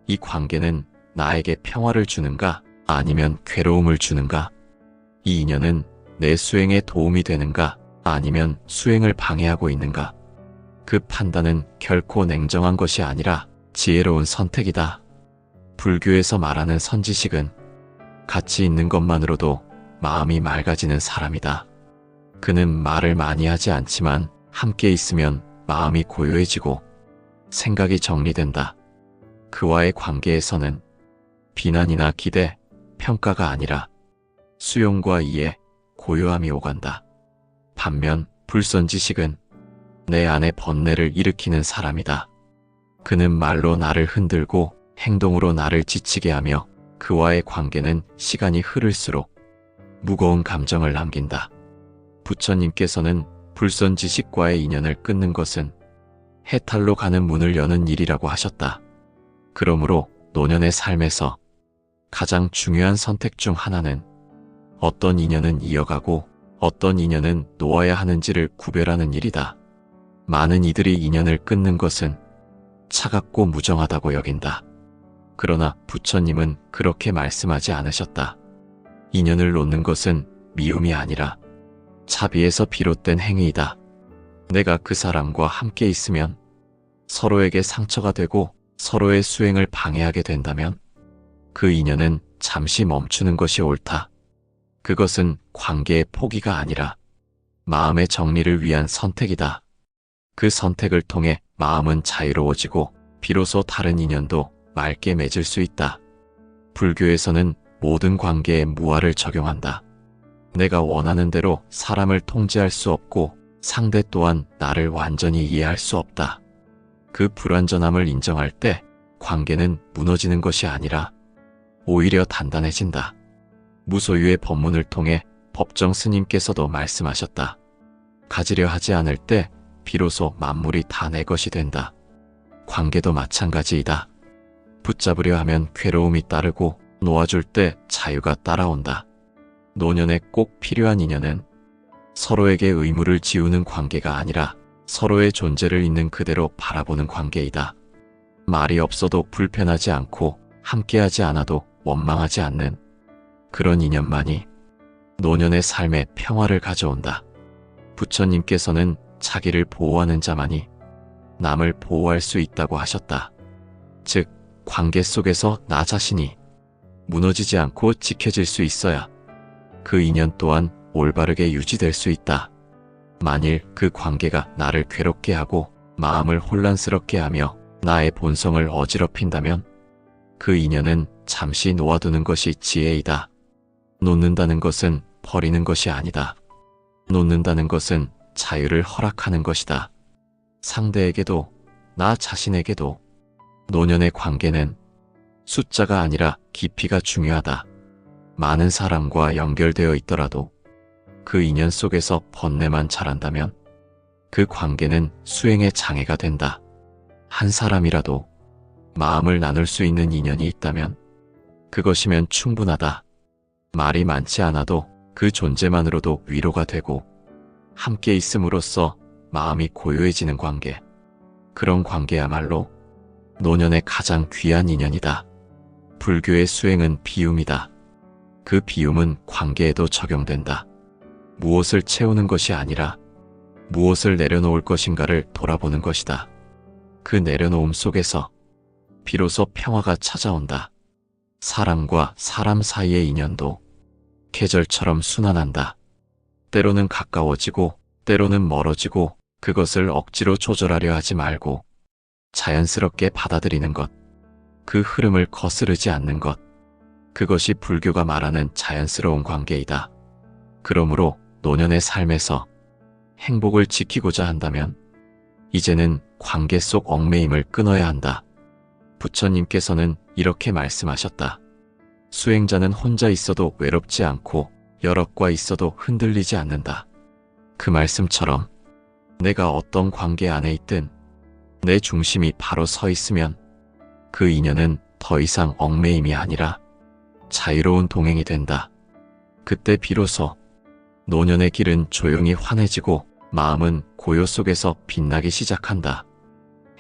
이 관계는 나에게 평화를 주는가 아니면 괴로움을 주는가? 이 인연은 내 수행에 도움이 되는가 아니면 수행을 방해하고 있는가? 그 판단은 결코 냉정한 것이 아니라 지혜로운 선택이다. 불교에서 말하는 선지식은 가치 있는 것만으로도 마음이 맑아지는 사람이다. 그는 말을 많이 하지 않지만 함께 있으면 마음이 고요해지고 생각이 정리된다. 그와의 관계에서는 비난이나 기대, 평가가 아니라 수용과 이해, 고요함이 오간다. 반면 불선지식은 내 안에 번뇌를 일으키는 사람이다. 그는 말로 나를 흔들고 행동으로 나를 지치게 하며 그와의 관계는 시간이 흐를수록 무거운 감정을 남긴다. 부처님께서는 불선지식과의 인연을 끊는 것은 해탈로 가는 문을 여는 일이라고 하셨다. 그러므로 노년의 삶에서 가장 중요한 선택 중 하나는 어떤 인연은 이어가고 어떤 인연은 놓아야 하는지를 구별하는 일이다. 많은 이들이 인연을 끊는 것은 차갑고 무정하다고 여긴다. 그러나 부처님은 그렇게 말씀하지 않으셨다. 인연을 놓는 것은 미움이 아니라 자비에서 비롯된 행위이다. 내가 그 사람과 함께 있으면 서로에게 상처가 되고 서로의 수행을 방해하게 된다면 그 인연은 잠시 멈추는 것이 옳다. 그것은 관계의 포기가 아니라 마음의 정리를 위한 선택이다. 그 선택을 통해 마음은 자유로워지고 비로소 다른 인연도 맑게 맺을 수 있다. 불교에서는 모든 관계에 무아를 적용한다. 내가 원하는 대로 사람을 통제할 수 없고 상대 또한 나를 완전히 이해할 수 없다. 그 불완전함을 인정할 때 관계는 무너지는 것이 아니라 오히려 단단해진다. 무소유의 법문을 통해 법정 스님께서도 말씀하셨다. 가지려 하지 않을 때 비로소 만물이 다 내 것이 된다. 관계도 마찬가지이다. 붙잡으려 하면 괴로움이 따르고 놓아줄 때 자유가 따라온다. 노년에 꼭 필요한 인연은 서로에게 의무를 지우는 관계가 아니라 서로의 존재를 있는 그대로 바라보는 관계이다. 말이 없어도 불편하지 않고 함께하지 않아도 원망하지 않는 그런 인연만이 노년의 삶에 평화를 가져온다. 부처님께서는 자기를 보호하는 자만이 남을 보호할 수 있다고 하셨다. 즉, 관계 속에서 나 자신이 무너지지 않고 지켜질 수 있어야 그 인연 또한 올바르게 유지될 수 있다. 만일 그 관계가 나를 괴롭게 하고 마음을 혼란스럽게 하며 나의 본성을 어지럽힌다면 그 인연은 잠시 놓아두는 것이 지혜이다. 놓는다는 것은 버리는 것이 아니다. 놓는다는 것은 자유를 허락하는 것이다. 상대에게도 나 자신에게도 노년의 관계는 숫자가 아니라 깊이가 중요하다. 많은 사람과 연결되어 있더라도 그 인연 속에서 번뇌만 자란다면 그 관계는 수행의 장애가 된다. 한 사람이라도 마음을 나눌 수 있는 인연이 있다면 그것이면 충분하다. 말이 많지 않아도 그 존재만으로도 위로가 되고 함께 있음으로써 마음이 고요해지는 관계. 그런 관계야말로 노년의 가장 귀한 인연이다. 불교의 수행은 비움이다. 그 비움은 관계에도 적용된다. 무엇을 채우는 것이 아니라 무엇을 내려놓을 것인가를 돌아보는 것이다. 그 내려놓음 속에서 비로소 평화가 찾아온다. 사람과 사람 사이의 인연도 계절처럼 순환한다. 때로는 가까워지고 때로는 멀어지고 그것을 억지로 조절하려 하지 말고 자연스럽게 받아들이는 것, 그 흐름을 거스르지 않는 것, 그것이 불교가 말하는 자연스러운 관계이다. 그러므로 노년의 삶에서 행복을 지키고자 한다면 이제는 관계 속 얽매임을 끊어야 한다. 부처님께서는 이렇게 말씀하셨다. 수행자는 혼자 있어도 외롭지 않고 여럿과 있어도 흔들리지 않는다. 그 말씀처럼 내가 어떤 관계 안에 있든 내 중심이 바로 서 있으면 그 인연은 더 이상 얽매임이 아니라 자유로운 동행이 된다. 그때 비로소 노년의 길은 조용히 환해지고 마음은 고요 속에서 빛나기 시작한다.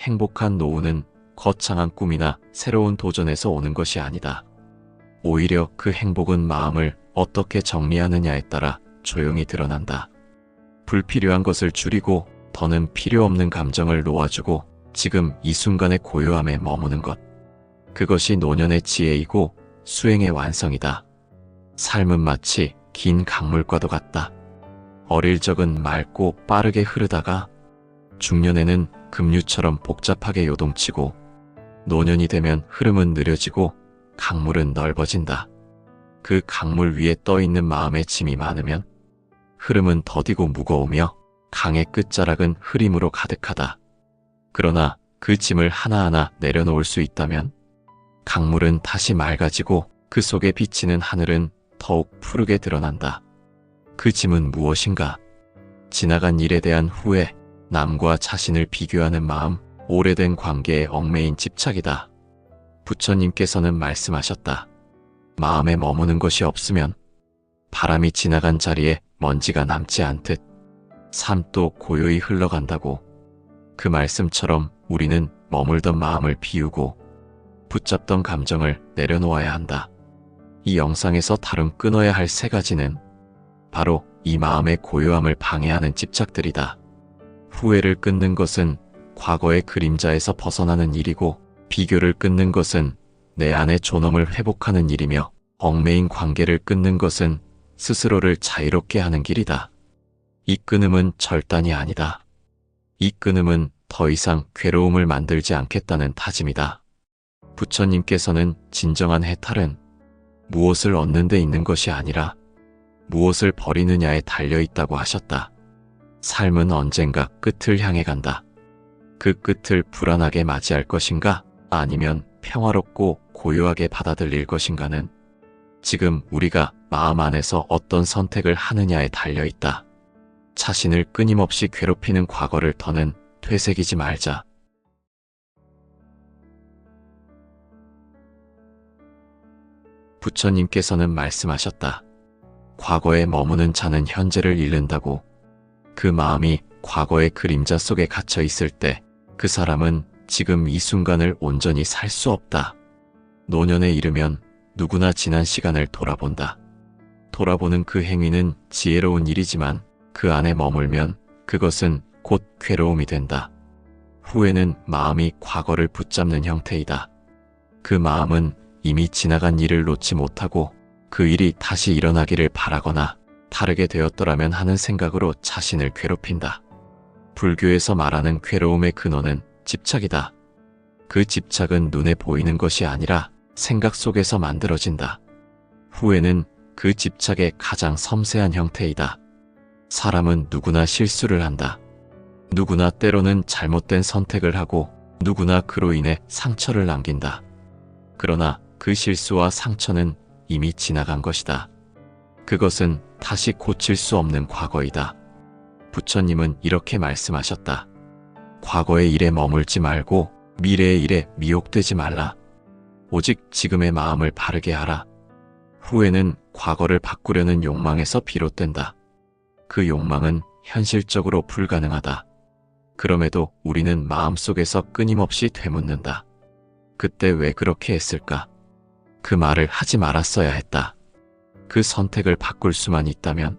행복한 노후는 거창한 꿈이나 새로운 도전에서 오는 것이 아니다. 오히려 그 행복은 마음을 어떻게 정리하느냐에 따라 조용히 드러난다. 불필요한 것을 줄이고 더는 필요 없는 감정을 놓아주고 지금 이 순간의 고요함에 머무는 것. 그것이 노년의 지혜이고 수행의 완성이다. 삶은 마치 긴 강물과도 같다. 어릴 적은 맑고 빠르게 흐르다가 중년에는 급류처럼 복잡하게 요동치고 노년이 되면 흐름은 느려지고 강물은 넓어진다. 그 강물 위에 떠있는 마음의 짐이 많으면 흐름은 더디고 무거우며 강의 끝자락은 흐림으로 가득하다. 그러나 그 짐을 하나하나 내려놓을 수 있다면 강물은 다시 맑아지고 그 속에 비치는 하늘은 더욱 푸르게 드러난다. 그 짐은 무엇인가? 지나간 일에 대한 후회, 남과 자신을 비교하는 마음, 오래된 관계에 얽매인 집착이다. 부처님께서는 말씀하셨다. 마음에 머무는 것이 없으면 바람이 지나간 자리에 먼지가 남지 않듯 삶도 고요히 흘러간다고. 그 말씀처럼 우리는 머물던 마음을 비우고 붙잡던 감정을 내려놓아야 한다. 이 영상에서 다룬 끊어야 할 세 가지는 바로 이 마음의 고요함을 방해하는 집착들이다. 후회를 끊는 것은 과거의 그림자에서 벗어나는 일이고, 비교를 끊는 것은 내 안의 존엄을 회복하는 일이며, 얽매인 관계를 끊는 것은 스스로를 자유롭게 하는 길이다. 이 끊음은 절단이 아니다. 이 끊음은 더 이상 괴로움을 만들지 않겠다는 다짐이다. 부처님께서는 진정한 해탈은 무엇을 얻는 데 있는 것이 아니라 무엇을 버리느냐에 달려있다고 하셨다. 삶은 언젠가 끝을 향해 간다. 그 끝을 불안하게 맞이할 것인가? 아니면 평화롭고 고요하게 받아들일 것인가는 지금 우리가 마음 안에서 어떤 선택을 하느냐에 달려있다. 자신을 끊임없이 괴롭히는 과거를 더는 되새기지 말자. 부처님께서는 말씀하셨다. 과거에 머무는 자는 현재를 잃는다고. 그 마음이 과거의 그림자 속에 갇혀 있을 때 그 사람은 지금 이 순간을 온전히 살 수 없다. 노년에 이르면 누구나 지난 시간을 돌아본다. 돌아보는 그 행위는 지혜로운 일이지만 그 안에 머물면 그것은 곧 괴로움이 된다. 후회는 마음이 과거를 붙잡는 형태이다. 그 마음은 이미 지나간 일을 놓지 못하고 그 일이 다시 일어나기를 바라거나 다르게 되었더라면 하는 생각으로 자신을 괴롭힌다. 불교에서 말하는 괴로움의 근원은 집착이다. 그 집착은 눈에 보이는 것이 아니라 생각 속에서 만들어진다. 후회는 그 집착의 가장 섬세한 형태이다. 사람은 누구나 실수를 한다. 누구나 때로는 잘못된 선택을 하고 누구나 그로 인해 상처를 남긴다. 그러나 그 실수와 상처는 이미 지나간 것이다. 그것은 다시 고칠 수 없는 과거이다. 부처님은 이렇게 말씀하셨다. 과거의 일에 머물지 말고 미래의 일에 미혹되지 말라. 오직 지금의 마음을 바르게 하라. 후회는 과거를 바꾸려는 욕망에서 비롯된다. 그 욕망은 현실적으로 불가능하다. 그럼에도 우리는 마음속에서 끊임없이 되묻는다. 그때 왜 그렇게 했을까? 그 말을 하지 말았어야 했다. 그 선택을 바꿀 수만 있다면.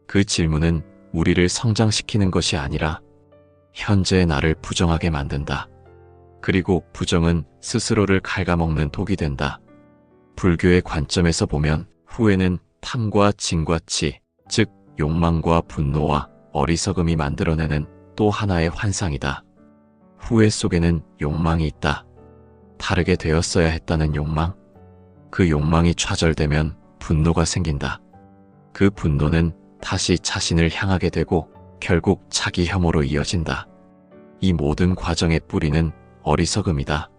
그 질문은 우리를 성장시키는 것이 아니라 현재의 나를 부정하게 만든다. 그리고 부정은 스스로를 갉아먹는 독이 된다. 불교의 관점에서 보면 후회는 탐과 진과 치, 즉 욕망과 분노와 어리석음이 만들어내는 또 하나의 환상이다. 후회 속에는 욕망이 있다. 다르게 되었어야 했다는 욕망. 그 욕망이 좌절되면 분노가 생긴다. 그 분노는 다시 자신을 향하게 되고 결국 자기 혐오로 이어진다. 이 모든 과정의 뿌리는 어리석음이다.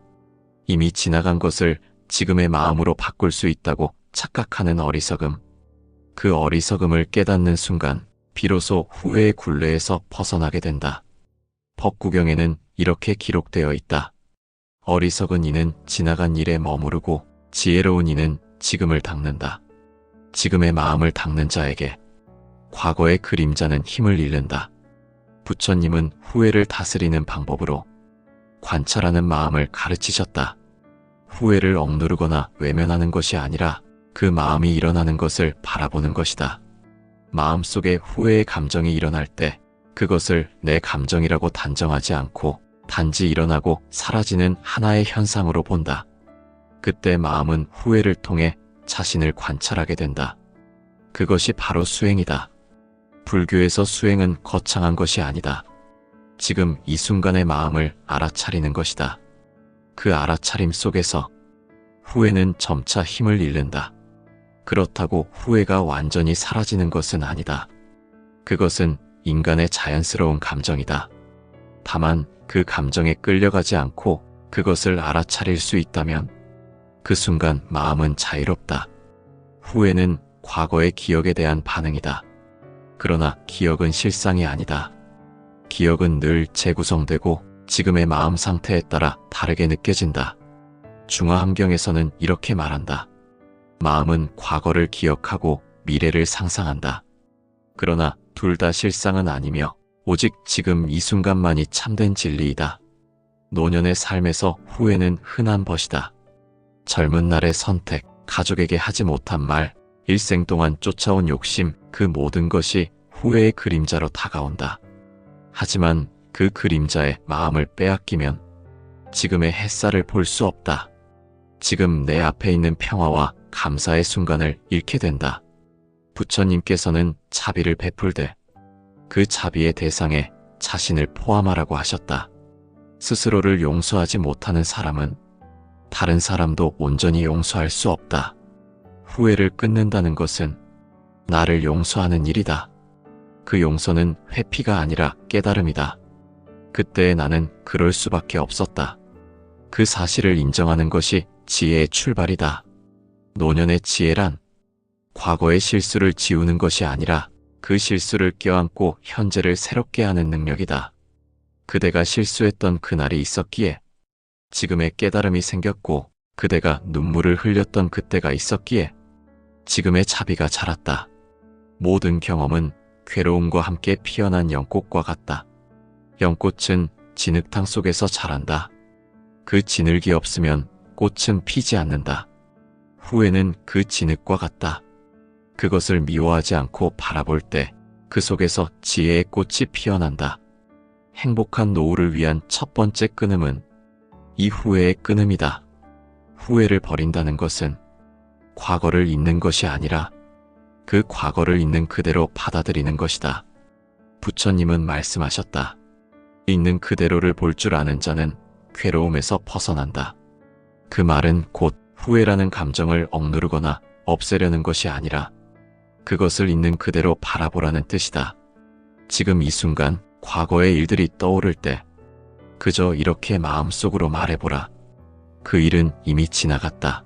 이미 지나간 것을 지금의 마음으로 바꿀 수 있다고 착각하는 어리석음. 그 어리석음을 깨닫는 순간 비로소 후회의 굴레에서 벗어나게 된다. 법구경에는 이렇게 기록되어 있다. 어리석은 이는 지나간 일에 머무르고 지혜로운 이는 지금을 닦는다. 지금의 마음을 닦는 자에게 과거의 그림자는 힘을 잃는다. 부처님은 후회를 다스리는 방법으로 관찰하는 마음을 가르치셨다. 후회를 억누르거나 외면하는 것이 아니라 그 마음이 일어나는 것을 바라보는 것이다. 마음속에 후회의 감정이 일어날 때 그것을 내 감정이라고 단정하지 않고 단지 일어나고 사라지는 하나의 현상으로 본다. 그때 마음은 후회를 통해 자신을 관찰하게 된다. 그것이 바로 수행이다. 불교에서 수행은 거창한 것이 아니다. 지금 이 순간의 마음을 알아차리는 것이다. 그 알아차림 속에서 후회는 점차 힘을 잃는다. 그렇다고 후회가 완전히 사라지는 것은 아니다. 그것은 인간의 자연스러운 감정이다. 다만 그 감정에 끌려가지 않고 그것을 알아차릴 수 있다면 그 순간 마음은 자유롭다. 후회는 과거의 기억에 대한 반응이다. 그러나 기억은 실상이 아니다. 기억은 늘 재구성되고 지금의 마음 상태에 따라 다르게 느껴진다. 중화함경에서는 이렇게 말한다. 마음은 과거를 기억하고 미래를 상상한다. 그러나 둘 다 실상은 아니며 오직 지금 이 순간만이 참된 진리이다. 노년의 삶에서 후회는 흔한 벗이다. 젊은 날의 선택, 가족에게 하지 못한 말, 일생 동안 쫓아온 욕심, 그 모든 것이 후회의 그림자로 다가온다. 하지만 그 그림자에 마음을 빼앗기면 지금의 햇살을 볼 수 없다. 지금 내 앞에 있는 평화와 감사의 순간을 잃게 된다. 부처님께서는 자비를 베풀되 그 자비의 대상에 자신을 포함하라고 하셨다. 스스로를 용서하지 못하는 사람은 다른 사람도 온전히 용서할 수 없다. 후회를 끊는다는 것은 나를 용서하는 일이다. 그 용서는 회피가 아니라 깨달음이다. 그때 나는 그럴 수밖에 없었다. 그 사실을 인정하는 것이 지혜의 출발이다. 노년의 지혜란 과거의 실수를 지우는 것이 아니라 그 실수를 껴안고 현재를 새롭게 하는 능력이다. 그대가 실수했던 그날이 있었기에 지금의 깨달음이 생겼고 그대가 눈물을 흘렸던 그때가 있었기에 지금의 자비가 자랐다. 모든 경험은 괴로움과 함께 피어난 연꽃과 같다. 연꽃은 진흙탕 속에서 자란다. 그 진흙이 없으면 꽃은 피지 않는다. 후회는 그 진흙과 같다. 그것을 미워하지 않고 바라볼 때 그 속에서 지혜의 꽃이 피어난다. 행복한 노후를 위한 첫 번째 끊음은 이 후회의 끊음이다. 후회를 버린다는 것은 과거를 잊는 것이 아니라 그 과거를 있는 그대로 받아들이는 것이다. 부처님은 말씀하셨다. 있는 그대로를 볼 줄 아는 자는 괴로움에서 벗어난다. 그 말은 곧 후회라는 감정을 억누르거나 없애려는 것이 아니라 그것을 있는 그대로 바라보라는 뜻이다. 지금 이 순간 과거의 일들이 떠오를 때 그저 이렇게 마음속으로 말해보라. 그 일은 이미 지나갔다.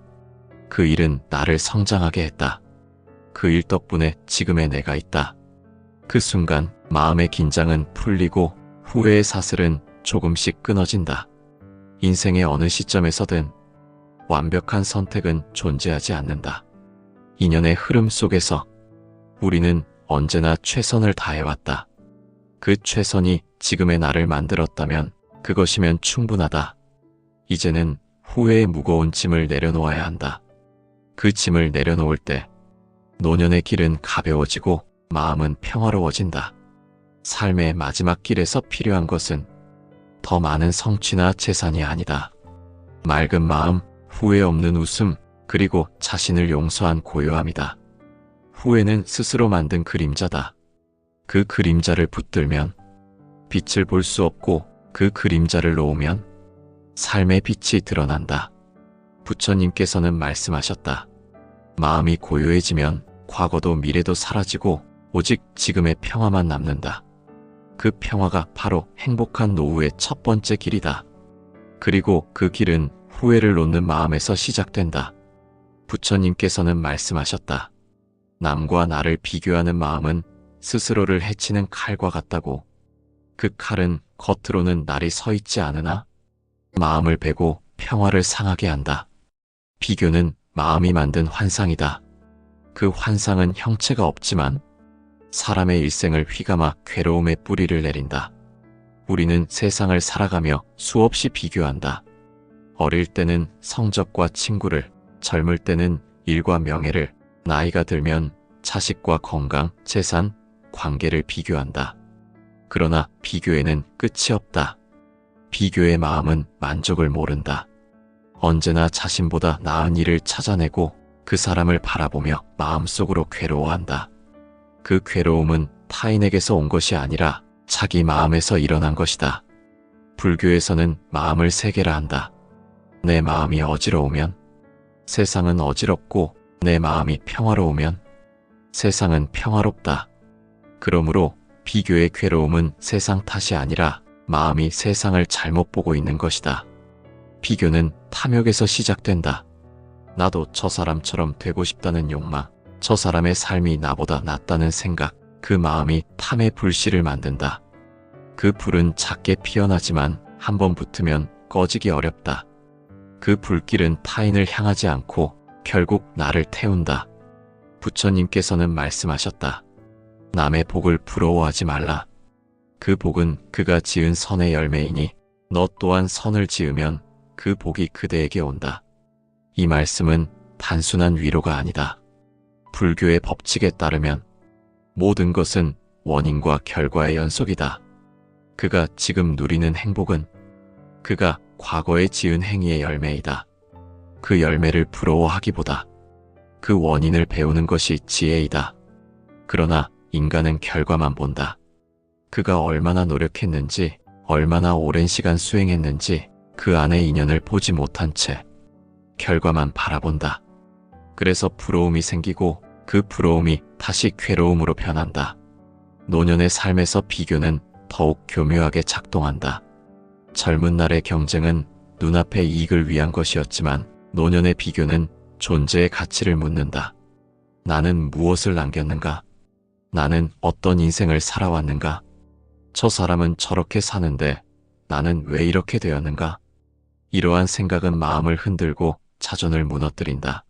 그 일은 나를 성장하게 했다. 그 일 덕분에 지금의 내가 있다. 그 순간 마음의 긴장은 풀리고 후회의 사슬은 조금씩 끊어진다. 인생의 어느 시점에서든 완벽한 선택은 존재하지 않는다. 인연의 흐름 속에서 우리는 언제나 최선을 다해왔다. 그 최선이 지금의 나를 만들었다면 그것이면 충분하다. 이제는 후회의 무거운 짐을 내려놓아야 한다. 그 짐을 내려놓을 때 노년의 길은 가벼워지고 마음은 평화로워진다. 삶의 마지막 길에서 필요한 것은 더 많은 성취나 재산이 아니다. 맑은 마음, 후회 없는 웃음, 그리고 자신을 용서한 고요함이다. 후회는 스스로 만든 그림자다. 그 그림자를 붙들면 빛을 볼 수 없고 그 그림자를 놓으면 삶의 빛이 드러난다. 부처님께서는 말씀하셨다. 마음이 고요해지면 과거도 미래도 사라지고 오직 지금의 평화만 남는다. 그 평화가 바로 행복한 노후의 첫 번째 길이다. 그리고 그 길은 후회를 놓는 마음에서 시작된다. 부처님께서는 말씀하셨다. 남과 나를 비교하는 마음은 스스로를 해치는 칼과 같다고. 그 칼은 겉으로는 날이 서 있지 않으나 마음을 베고 평화를 상하게 한다. 비교는 마음이 만든 환상이다. 그 환상은 형체가 없지만 사람의 일생을 휘감아 괴로움의 뿌리를 내린다. 우리는 세상을 살아가며 수없이 비교한다. 어릴 때는 성적과 친구를, 젊을 때는 일과 명예를, 나이가 들면 자식과 건강, 재산, 관계를 비교한다. 그러나 비교에는 끝이 없다. 비교의 마음은 만족을 모른다. 언제나 자신보다 나은 일을 찾아내고 그 사람을 바라보며 마음속으로 괴로워한다. 그 괴로움은 타인에게서 온 것이 아니라 자기 마음에서 일어난 것이다. 불교에서는 마음을 세 개라 한다. 내 마음이 어지러우면 세상은 어지럽고 내 마음이 평화로우면 세상은 평화롭다. 그러므로 비교의 괴로움은 세상 탓이 아니라 마음이 세상을 잘못 보고 있는 것이다. 비교는 탐욕에서 시작된다. 나도 저 사람처럼 되고 싶다는 욕망, 저 사람의 삶이 나보다 낫다는 생각, 그 마음이 탐의 불씨를 만든다. 그 불은 작게 피어나지만 한번 붙으면 꺼지기 어렵다. 그 불길은 타인을 향하지 않고 결국 나를 태운다. 부처님께서는 말씀하셨다. 남의 복을 부러워하지 말라. 그 복은 그가 지은 선의 열매이니 너 또한 선을 지으면 그 복이 그대에게 온다. 이 말씀은 단순한 위로가 아니다. 불교의 법칙에 따르면 모든 것은 원인과 결과의 연속이다. 그가 지금 누리는 행복은 그가 과거에 지은 행위의 열매이다. 그 열매를 부러워하기보다 그 원인을 배우는 것이 지혜이다. 그러나 인간은 결과만 본다. 그가 얼마나 노력했는지, 얼마나 오랜 시간 수행했는지 그 안의 인연을 보지 못한 채 결과만 바라본다. 그래서 부러움이 생기고 그 부러움이 다시 괴로움으로 변한다. 노년의 삶에서 비교는 더욱 교묘하게 작동한다. 젊은 날의 경쟁은 눈앞의 이익을 위한 것이었지만 노년의 비교는 존재의 가치를 묻는다. 나는 무엇을 남겼는가? 나는 어떤 인생을 살아왔는가? 저 사람은 저렇게 사는데 나는 왜 이렇게 되었는가? 이러한 생각은 마음을 흔들고 자존을 무너뜨린다.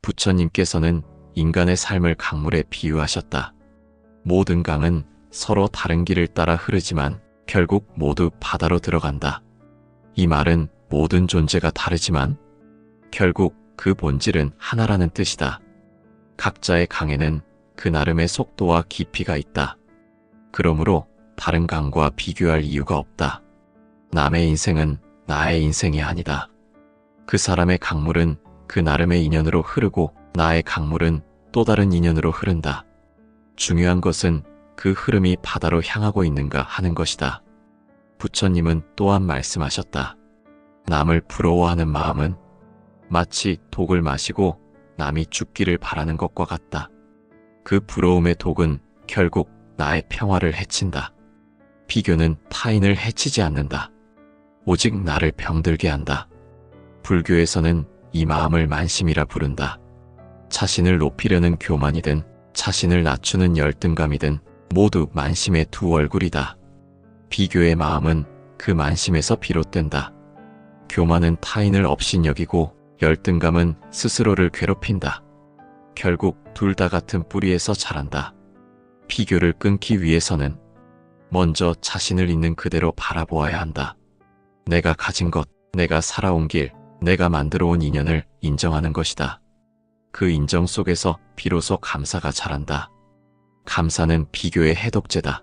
부처님께서는 인간의 삶을 강물에 비유하셨다. 모든 강은 서로 다른 길을 따라 흐르지만 결국 모두 바다로 들어간다. 이 말은 모든 존재가 다르지만 결국 그 본질은 하나라는 뜻이다. 각자의 강에는 그 나름의 속도와 깊이가 있다. 그러므로 다른 강과 비교할 이유가 없다. 남의 인생은 나의 인생이 아니다. 그 사람의 강물은 그 나름의 인연으로 흐르고 나의 강물은 또 다른 인연으로 흐른다. 중요한 것은 그 흐름이 바다로 향하고 있는가 하는 것이다. 부처님은 또한 말씀하셨다. 남을 부러워하는 마음은 마치 독을 마시고 남이 죽기를 바라는 것과 같다. 그 부러움의 독은 결국 나의 평화를 해친다. 비교는 타인을 해치지 않는다. 오직 나를 병들게 한다. 불교에서는 이 마음을 만심이라 부른다. 자신을 높이려는 교만이든 자신을 낮추는 열등감이든 모두 만심의 두 얼굴이다. 비교의 마음은 그 만심에서 비롯된다. 교만은 타인을 업신여기고 열등감은 스스로를 괴롭힌다. 결국 둘 다 같은 뿌리에서 자란다. 비교를 끊기 위해서는 먼저 자신을 있는 그대로 바라보아야 한다. 내가 가진 것, 내가 살아온 길, 내가 만들어온 인연을 인정하는 것이다. 그 인정 속에서 비로소 감사가 자란다. 감사는 비교의 해독제다.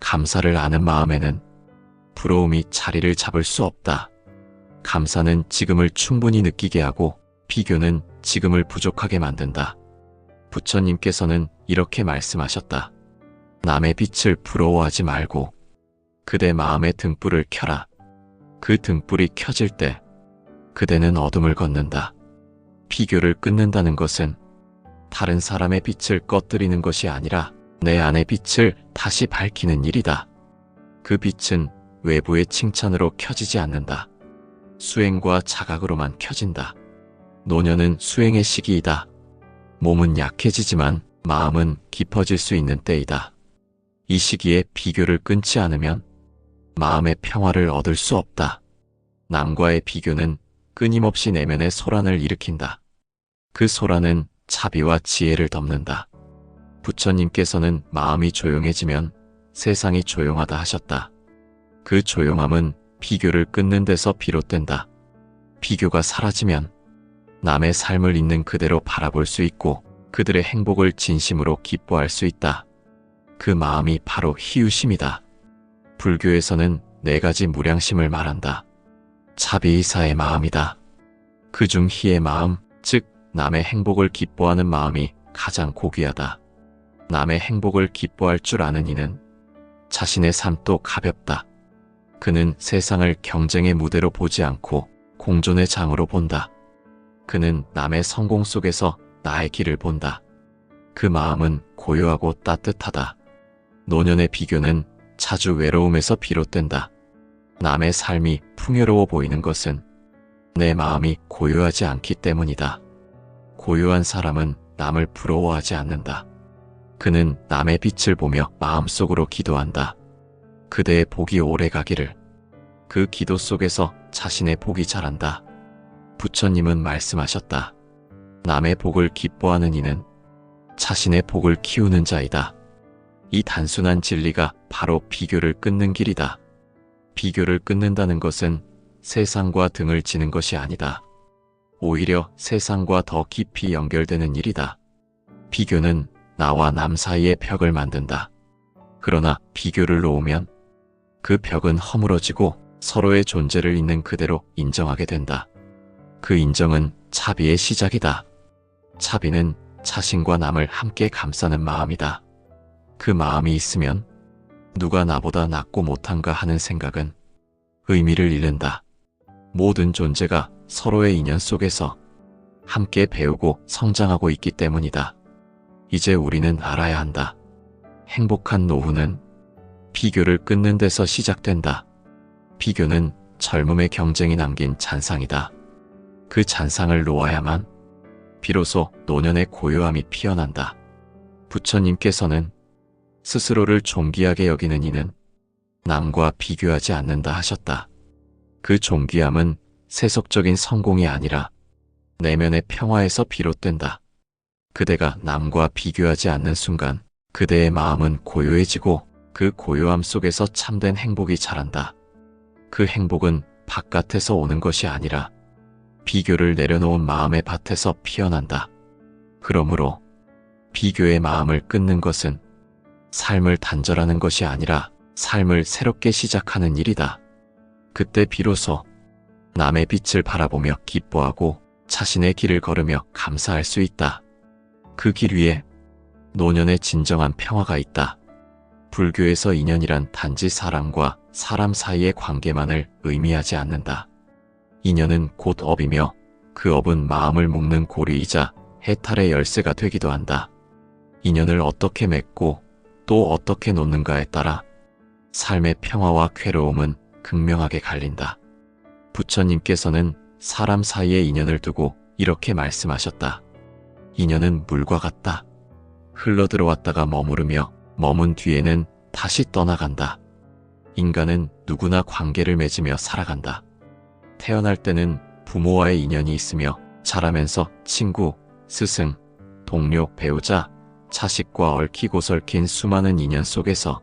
감사를 아는 마음에는 부러움이 자리를 잡을 수 없다. 감사는 지금을 충분히 느끼게 하고 비교는 지금을 부족하게 만든다. 부처님께서는 이렇게 말씀하셨다. 남의 빛을 부러워하지 말고 그대 마음의 등불을 켜라. 그 등불이 켜질 때 그대는 어둠을 걷는다. 비교를 끊는다는 것은 다른 사람의 빛을 꺼뜨리는 것이 아니라 내 안의 빛을 다시 밝히는 일이다. 그 빛은 외부의 칭찬으로 켜지지 않는다. 수행과 자각으로만 켜진다. 노년은 수행의 시기이다. 몸은 약해지지만 마음은 깊어질 수 있는 때이다. 이 시기에 비교를 끊지 않으면 마음의 평화를 얻을 수 없다. 남과의 비교는 끊임없이 내면의 소란을 일으킨다. 그 소란은 자비와 지혜를 덮는다. 부처님께서는 마음이 조용해지면 세상이 조용하다 하셨다. 그 조용함은 비교를 끊는 데서 비롯된다. 비교가 사라지면 남의 삶을 있는 그대로 바라볼 수 있고 그들의 행복을 진심으로 기뻐할 수 있다. 그 마음이 바로 희유심이다. 불교에서는 4가지 무량심을 말한다. 자비의사의 마음이다. 그중 희의 마음, 즉 남의 행복을 기뻐하는 마음이 가장 고귀하다. 남의 행복을 기뻐할 줄 아는 이는 자신의 삶도 가볍다. 그는 세상을 경쟁의 무대로 보지 않고 공존의 장으로 본다. 그는 남의 성공 속에서 나의 길을 본다. 그 마음은 고요하고 따뜻하다. 노년의 비교는 자주 외로움에서 비롯된다. 남의 삶이 풍요로워 보이는 것은 내 마음이 고요하지 않기 때문이다. 고요한 사람은 남을 부러워하지 않는다. 그는 남의 빛을 보며 마음속으로 기도한다. 그대의 복이 오래 가기를. 그 기도 속에서 자신의 복이 자란다. 부처님은 말씀하셨다. 남의 복을 기뻐하는 이는 자신의 복을 키우는 자이다. 이 단순한 진리가 바로 비교를 끊는 길이다. 비교를 끊는다는 것은 세상과 등을 지는 것이 아니다. 오히려 세상과 더 깊이 연결되는 일이다. 비교는 나와 남 사이의 벽을 만든다. 그러나 비교를 놓으면 그 벽은 허물어지고 서로의 존재를 있는 그대로 인정하게 된다. 그 인정은 차비의 시작이다. 차비는 자신과 남을 함께 감싸는 마음이다. 그 마음이 있으면 누가 나보다 낫고 못한가 하는 생각은 의미를 잃는다. 모든 존재가 서로의 인연 속에서 함께 배우고 성장하고 있기 때문이다. 이제 우리는 알아야 한다. 행복한 노후는 비교를 끊는 데서 시작된다. 비교는 젊음의 경쟁이 남긴 잔상이다. 그 잔상을 놓아야만 비로소 노년의 고요함이 피어난다. 부처님께서는 스스로를 존귀하게 여기는 이는 남과 비교하지 않는다 하셨다. 그 존귀함은 세속적인 성공이 아니라 내면의 평화에서 비롯된다. 그대가 남과 비교하지 않는 순간 그대의 마음은 고요해지고 그 고요함 속에서 참된 행복이 자란다. 그 행복은 바깥에서 오는 것이 아니라 비교를 내려놓은 마음의 밭에서 피어난다. 그러므로 비교의 마음을 끊는 것은 삶을 단절하는 것이 아니라 삶을 새롭게 시작하는 일이다. 그때 비로소 남의 빛을 바라보며 기뻐하고 자신의 길을 걸으며 감사할 수 있다. 그 길 위에 노년의 진정한 평화가 있다. 불교에서 인연이란 단지 사람과 사람 사이의 관계만을 의미하지 않는다. 인연은 곧 업이며 그 업은 마음을 묶는 고리이자 해탈의 열쇠가 되기도 한다. 인연을 어떻게 맺고 또 어떻게 놓는가에 따라 삶의 평화와 괴로움은 극명하게 갈린다. 부처님께서는 사람 사이의 인연을 두고 이렇게 말씀하셨다. 인연은 물과 같다. 흘러들어왔다가 머무르며 머문 뒤에는 다시 떠나간다. 인간은 누구나 관계를 맺으며 살아간다. 태어날 때는 부모와의 인연이 있으며 자라면서 친구, 스승, 동료, 배우자, 자식과 얽히고 설킨 수많은 인연 속에서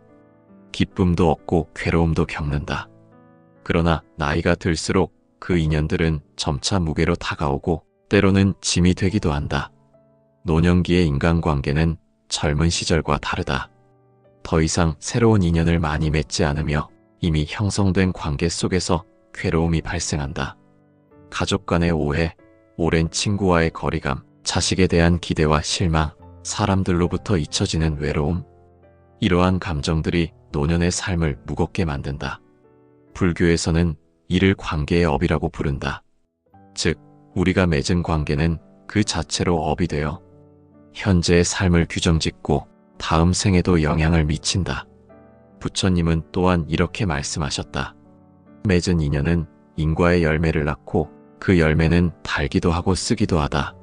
기쁨도 얻고 괴로움도 겪는다. 그러나 나이가 들수록 그 인연들은 점차 무게로 다가오고 때로는 짐이 되기도 한다. 노년기의 인간관계는 젊은 시절과 다르다. 더 이상 새로운 인연을 많이 맺지 않으며 이미 형성된 관계 속에서 괴로움이 발생한다. 가족 간의 오해, 오랜 친구와의 거리감, 자식에 대한 기대와 실망, 사람들로부터 잊혀지는 외로움. 이러한 감정들이 노년의 삶을 무겁게 만든다. 불교에서는 이를 관계의 업이라고 부른다. 즉, 우리가 맺은 관계는 그 자체로 업이 되어 현재의 삶을 규정짓고 다음 생에도 영향을 미친다. 부처님은 또한 이렇게 말씀하셨다. 맺은 인연은 인과의 열매를 낳고 그 열매는 달기도 하고 쓰기도 하다.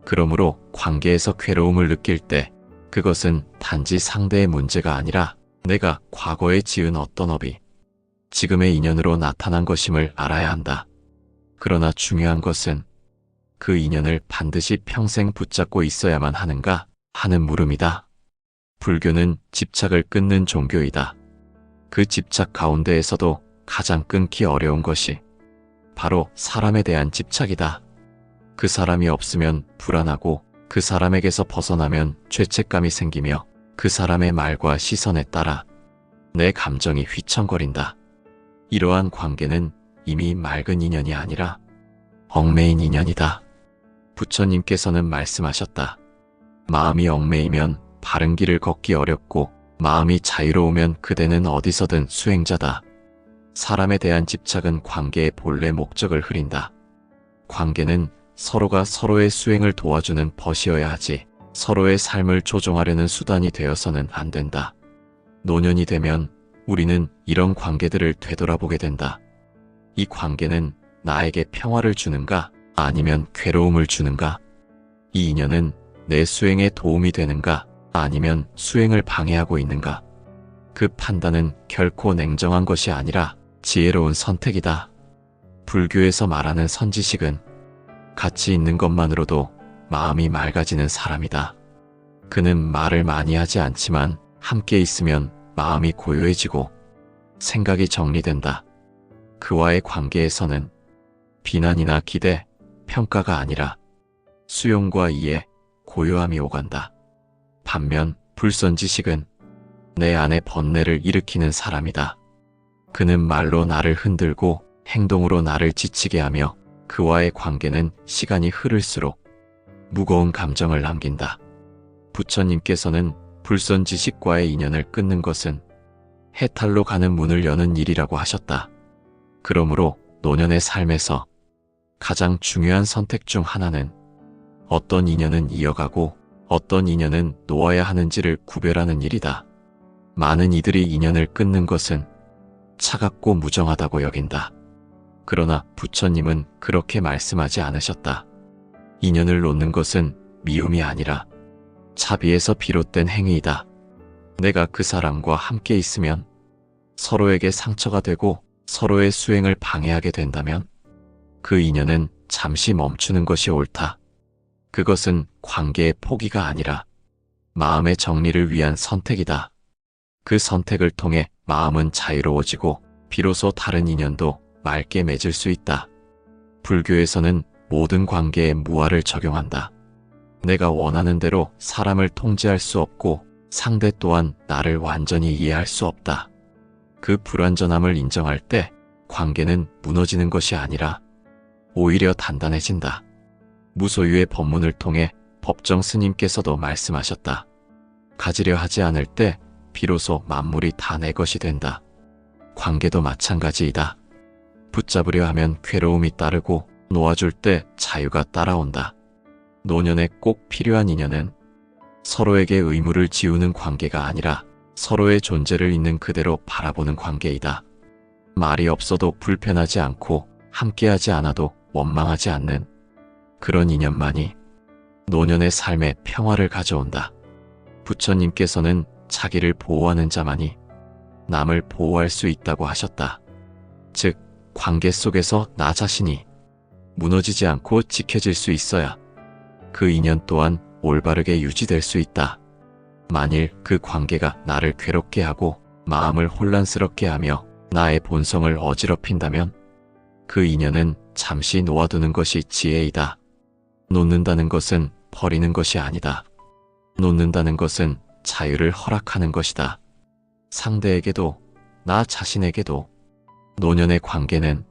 그러므로 관계에서 괴로움을 느낄 때 그것은 단지 상대의 문제가 아니라 내가 과거에 지은 어떤 업이 지금의 인연으로 나타난 것임을 알아야 한다. 그러나 중요한 것은 그 인연을 반드시 평생 붙잡고 있어야만 하는가 하는 물음이다. 불교는 집착을 끊는 종교이다. 그 집착 가운데에서도 가장 끊기 어려운 것이 바로 사람에 대한 집착이다. 그 사람이 없으면 불안하고 그 사람에게서 벗어나면 죄책감이 생기며 그 사람의 말과 시선에 따라 내 감정이 휘청거린다. 이러한 관계는 이미 맑은 인연이 아니라 얽매인 인연이다. 부처님께서는 말씀하셨다. 마음이 얽매이면 바른 길을 걷기 어렵고 마음이 자유로우면 그대는 어디서든 수행자다. 사람에 대한 집착은 관계의 본래 목적을 흐린다. 관계는 서로가 서로의 수행을 도와주는 벗이어야 하지 서로의 삶을 조종하려는 수단이 되어서는 안 된다. 노년이 되면 우리는 이런 관계들을 되돌아보게 된다. 이 관계는 나에게 평화를 주는가 아니면 괴로움을 주는가? 이 인연은 내 수행에 도움이 되는가 아니면 수행을 방해하고 있는가? 그 판단은 결코 냉정한 것이 아니라 지혜로운 선택이다. 불교에서 말하는 선지식은 같이 있는 것만으로도 마음이 맑아지는 사람이다. 그는 말을 많이 하지 않지만 함께 있으면 마음이 고요해지고 생각이 정리된다. 그와의 관계에서는 비난이나 기대, 평가가 아니라 수용과 이해, 고요함이 오간다. 반면 불선지식은 내 안에 번뇌를 일으키는 사람이다. 그는 말로 나를 흔들고 행동으로 나를 지치게 하며 그와의 관계는 시간이 흐를수록 무거운 감정을 남긴다. 부처님께서는 불선지식과의 인연을 끊는 것은 해탈로 가는 문을 여는 일이라고 하셨다. 그러므로 노년의 삶에서 가장 중요한 선택 중 하나는 어떤 인연은 이어가고 어떤 인연은 놓아야 하는지를 구별하는 일이다. 많은 이들이 인연을 끊는 것은 차갑고 무정하다고 여긴다. 그러나 부처님은 그렇게 말씀하지 않으셨다. 인연을 놓는 것은 미움이 아니라 자비에서 비롯된 행위이다. 내가 그 사람과 함께 있으면 서로에게 상처가 되고 서로의 수행을 방해하게 된다면 그 인연은 잠시 멈추는 것이 옳다. 그것은 관계의 포기가 아니라 마음의 정리를 위한 선택이다. 그 선택을 통해 마음은 자유로워지고 비로소 다른 인연도 맑게 맺을 수 있다. 불교에서는 모든 관계에 무아를 적용한다. 내가 원하는 대로 사람을 통제할 수 없고 상대 또한 나를 완전히 이해할 수 없다. 그 불완전함을 인정할 때 관계는 무너지는 것이 아니라 오히려 단단해진다. 무소유의 법문을 통해 법정 스님께서도 말씀하셨다. 가지려 하지 않을 때 비로소 만물이 다 내 것이 된다. 관계도 마찬가지이다. 붙잡으려 하면 괴로움이 따르고 놓아줄 때 자유가 따라온다. 노년에 꼭 필요한 인연은 서로에게 의무를 지우는 관계가 아니라 서로의 존재를 있는 그대로 바라보는 관계이다. 말이 없어도 불편하지 않고 함께하지 않아도 원망하지 않는 그런 인연만이 노년의 삶에 평화를 가져온다. 부처님께서는 자기를 보호하는 자만이 남을 보호할 수 있다고 하셨다. 즉, 관계 속에서 나 자신이 무너지지 않고 지켜질 수 있어야 그 인연 또한 올바르게 유지될 수 있다. 만일 그 관계가 나를 괴롭게 하고 마음을 혼란스럽게 하며 나의 본성을 어지럽힌다면 그 인연은 잠시 놓아두는 것이 지혜이다. 놓는다는 것은 버리는 것이 아니다. 놓는다는 것은 자유를 허락하는 것이다. 상대에게도 나 자신에게도 노년의 관계는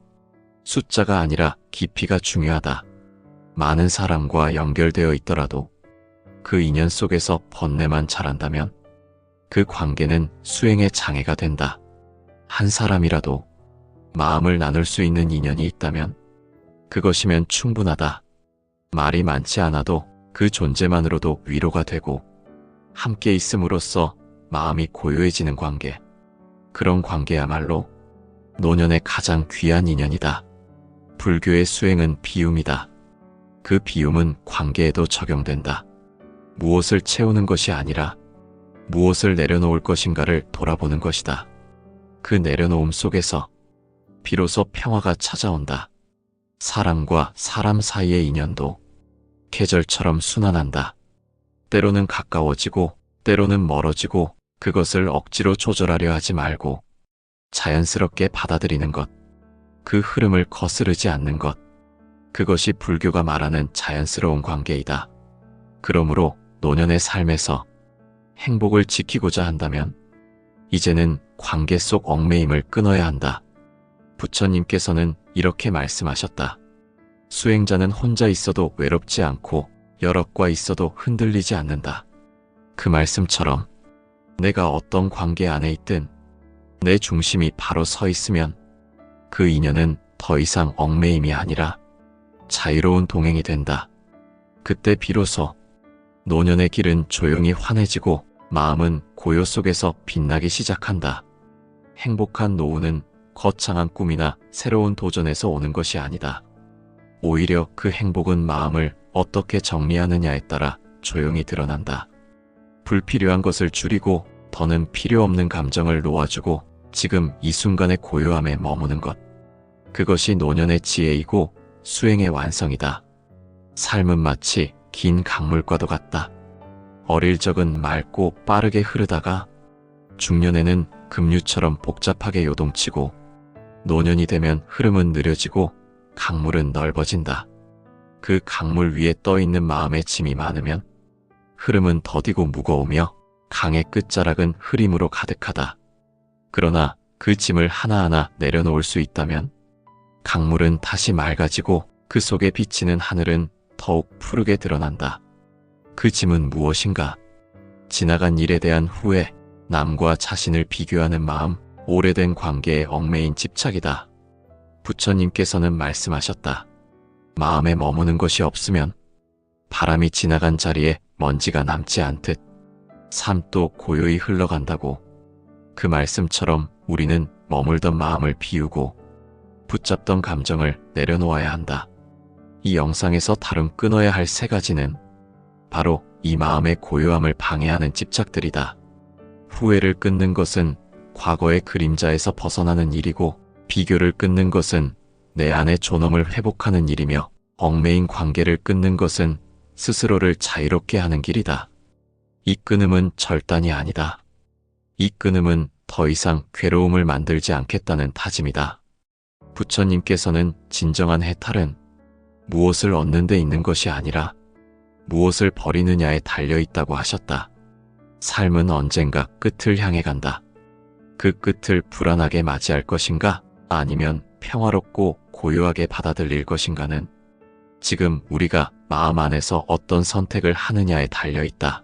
숫자가 아니라 깊이가 중요하다. 많은 사람과 연결되어 있더라도 그 인연 속에서 번뇌만 자란다면 그 관계는 수행의 장애가 된다. 한 사람이라도 마음을 나눌 수 있는 인연이 있다면 그것이면 충분하다. 말이 많지 않아도 그 존재만으로도 위로가 되고 함께 있음으로써 마음이 고요해지는 관계. 그런 관계야말로 노년의 가장 귀한 인연이다. 불교의 수행은 비움이다. 그 비움은 관계에도 적용된다. 무엇을 채우는 것이 아니라 무엇을 내려놓을 것인가를 돌아보는 것이다. 그 내려놓음 속에서 비로소 평화가 찾아온다. 사람과 사람 사이의 인연도 계절처럼 순환한다. 때로는 가까워지고 때로는 멀어지고 그것을 억지로 조절하려 하지 말고 자연스럽게 받아들이는 것. 그 흐름을 거스르지 않는 것. 그것이 불교가 말하는 자연스러운 관계이다. 그러므로 노년의 삶에서 행복을 지키고자 한다면 이제는 관계 속 얽매임을 끊어야 한다. 부처님께서는 이렇게 말씀하셨다. 수행자는 혼자 있어도 외롭지 않고 여럿과 있어도 흔들리지 않는다. 그 말씀처럼 내가 어떤 관계 안에 있든 내 중심이 바로 서 있으면 그 인연은 더 이상 얽매임이 아니라 자유로운 동행이 된다. 그때 비로소 노년의 길은 조용히 환해지고 마음은 고요 속에서 빛나기 시작한다. 행복한 노후는 거창한 꿈이나 새로운 도전에서 오는 것이 아니다. 오히려 그 행복은 마음을 어떻게 정리하느냐에 따라 조용히 드러난다. 불필요한 것을 줄이고 더는 필요 없는 감정을 놓아주고 지금 이 순간의 고요함에 머무는 것. 그것이 노년의 지혜이고 수행의 완성이다. 삶은 마치 긴 강물과도 같다. 어릴 적은 맑고 빠르게 흐르다가 중년에는 급류처럼 복잡하게 요동치고 노년이 되면 흐름은 느려지고 강물은 넓어진다. 그 강물 위에 떠있는 마음의 짐이 많으면 흐름은 더디고 무거우며 강의 끝자락은 흐림으로 가득하다. 그러나 그 짐을 하나하나 내려놓을 수 있다면 강물은 다시 맑아지고 그 속에 비치는 하늘은 더욱 푸르게 드러난다. 그 짐은 무엇인가? 지나간 일에 대한 후회, 남과 자신을 비교하는 마음, 오래된 관계에 얽매인 집착이다. 부처님께서는 말씀하셨다. 마음에 머무는 것이 없으면 바람이 지나간 자리에 먼지가 남지 않듯 삶도 고요히 흘러간다고. 그 말씀처럼 우리는 머물던 마음을 비우고 붙잡던 감정을 내려놓아야 한다. 이 영상에서 다룬 끊어야 할 3가지는 바로 이 마음의 고요함을 방해하는 집착들이다. 후회를 끊는 것은 과거의 그림자에서 벗어나는 일이고, 비교를 끊는 것은 내 안의 존엄을 회복하는 일이며, 얽매인 관계를 끊는 것은 스스로를 자유롭게 하는 길이다. 이 끊음은 절단이 아니다. 이 끊음은 더 이상 괴로움을 만들지 않겠다는 다짐이다. 부처님께서는 진정한 해탈은 무엇을 얻는 데 있는 것이 아니라 무엇을 버리느냐에 달려있다고 하셨다. 삶은 언젠가 끝을 향해 간다. 그 끝을 불안하게 맞이할 것인가, 아니면 평화롭고 고요하게 받아들일 것인가는 지금 우리가 마음 안에서 어떤 선택을 하느냐에 달려있다.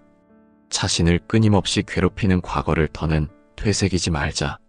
자신을 끊임없이 괴롭히는 과거를 더는 되새기지 말자.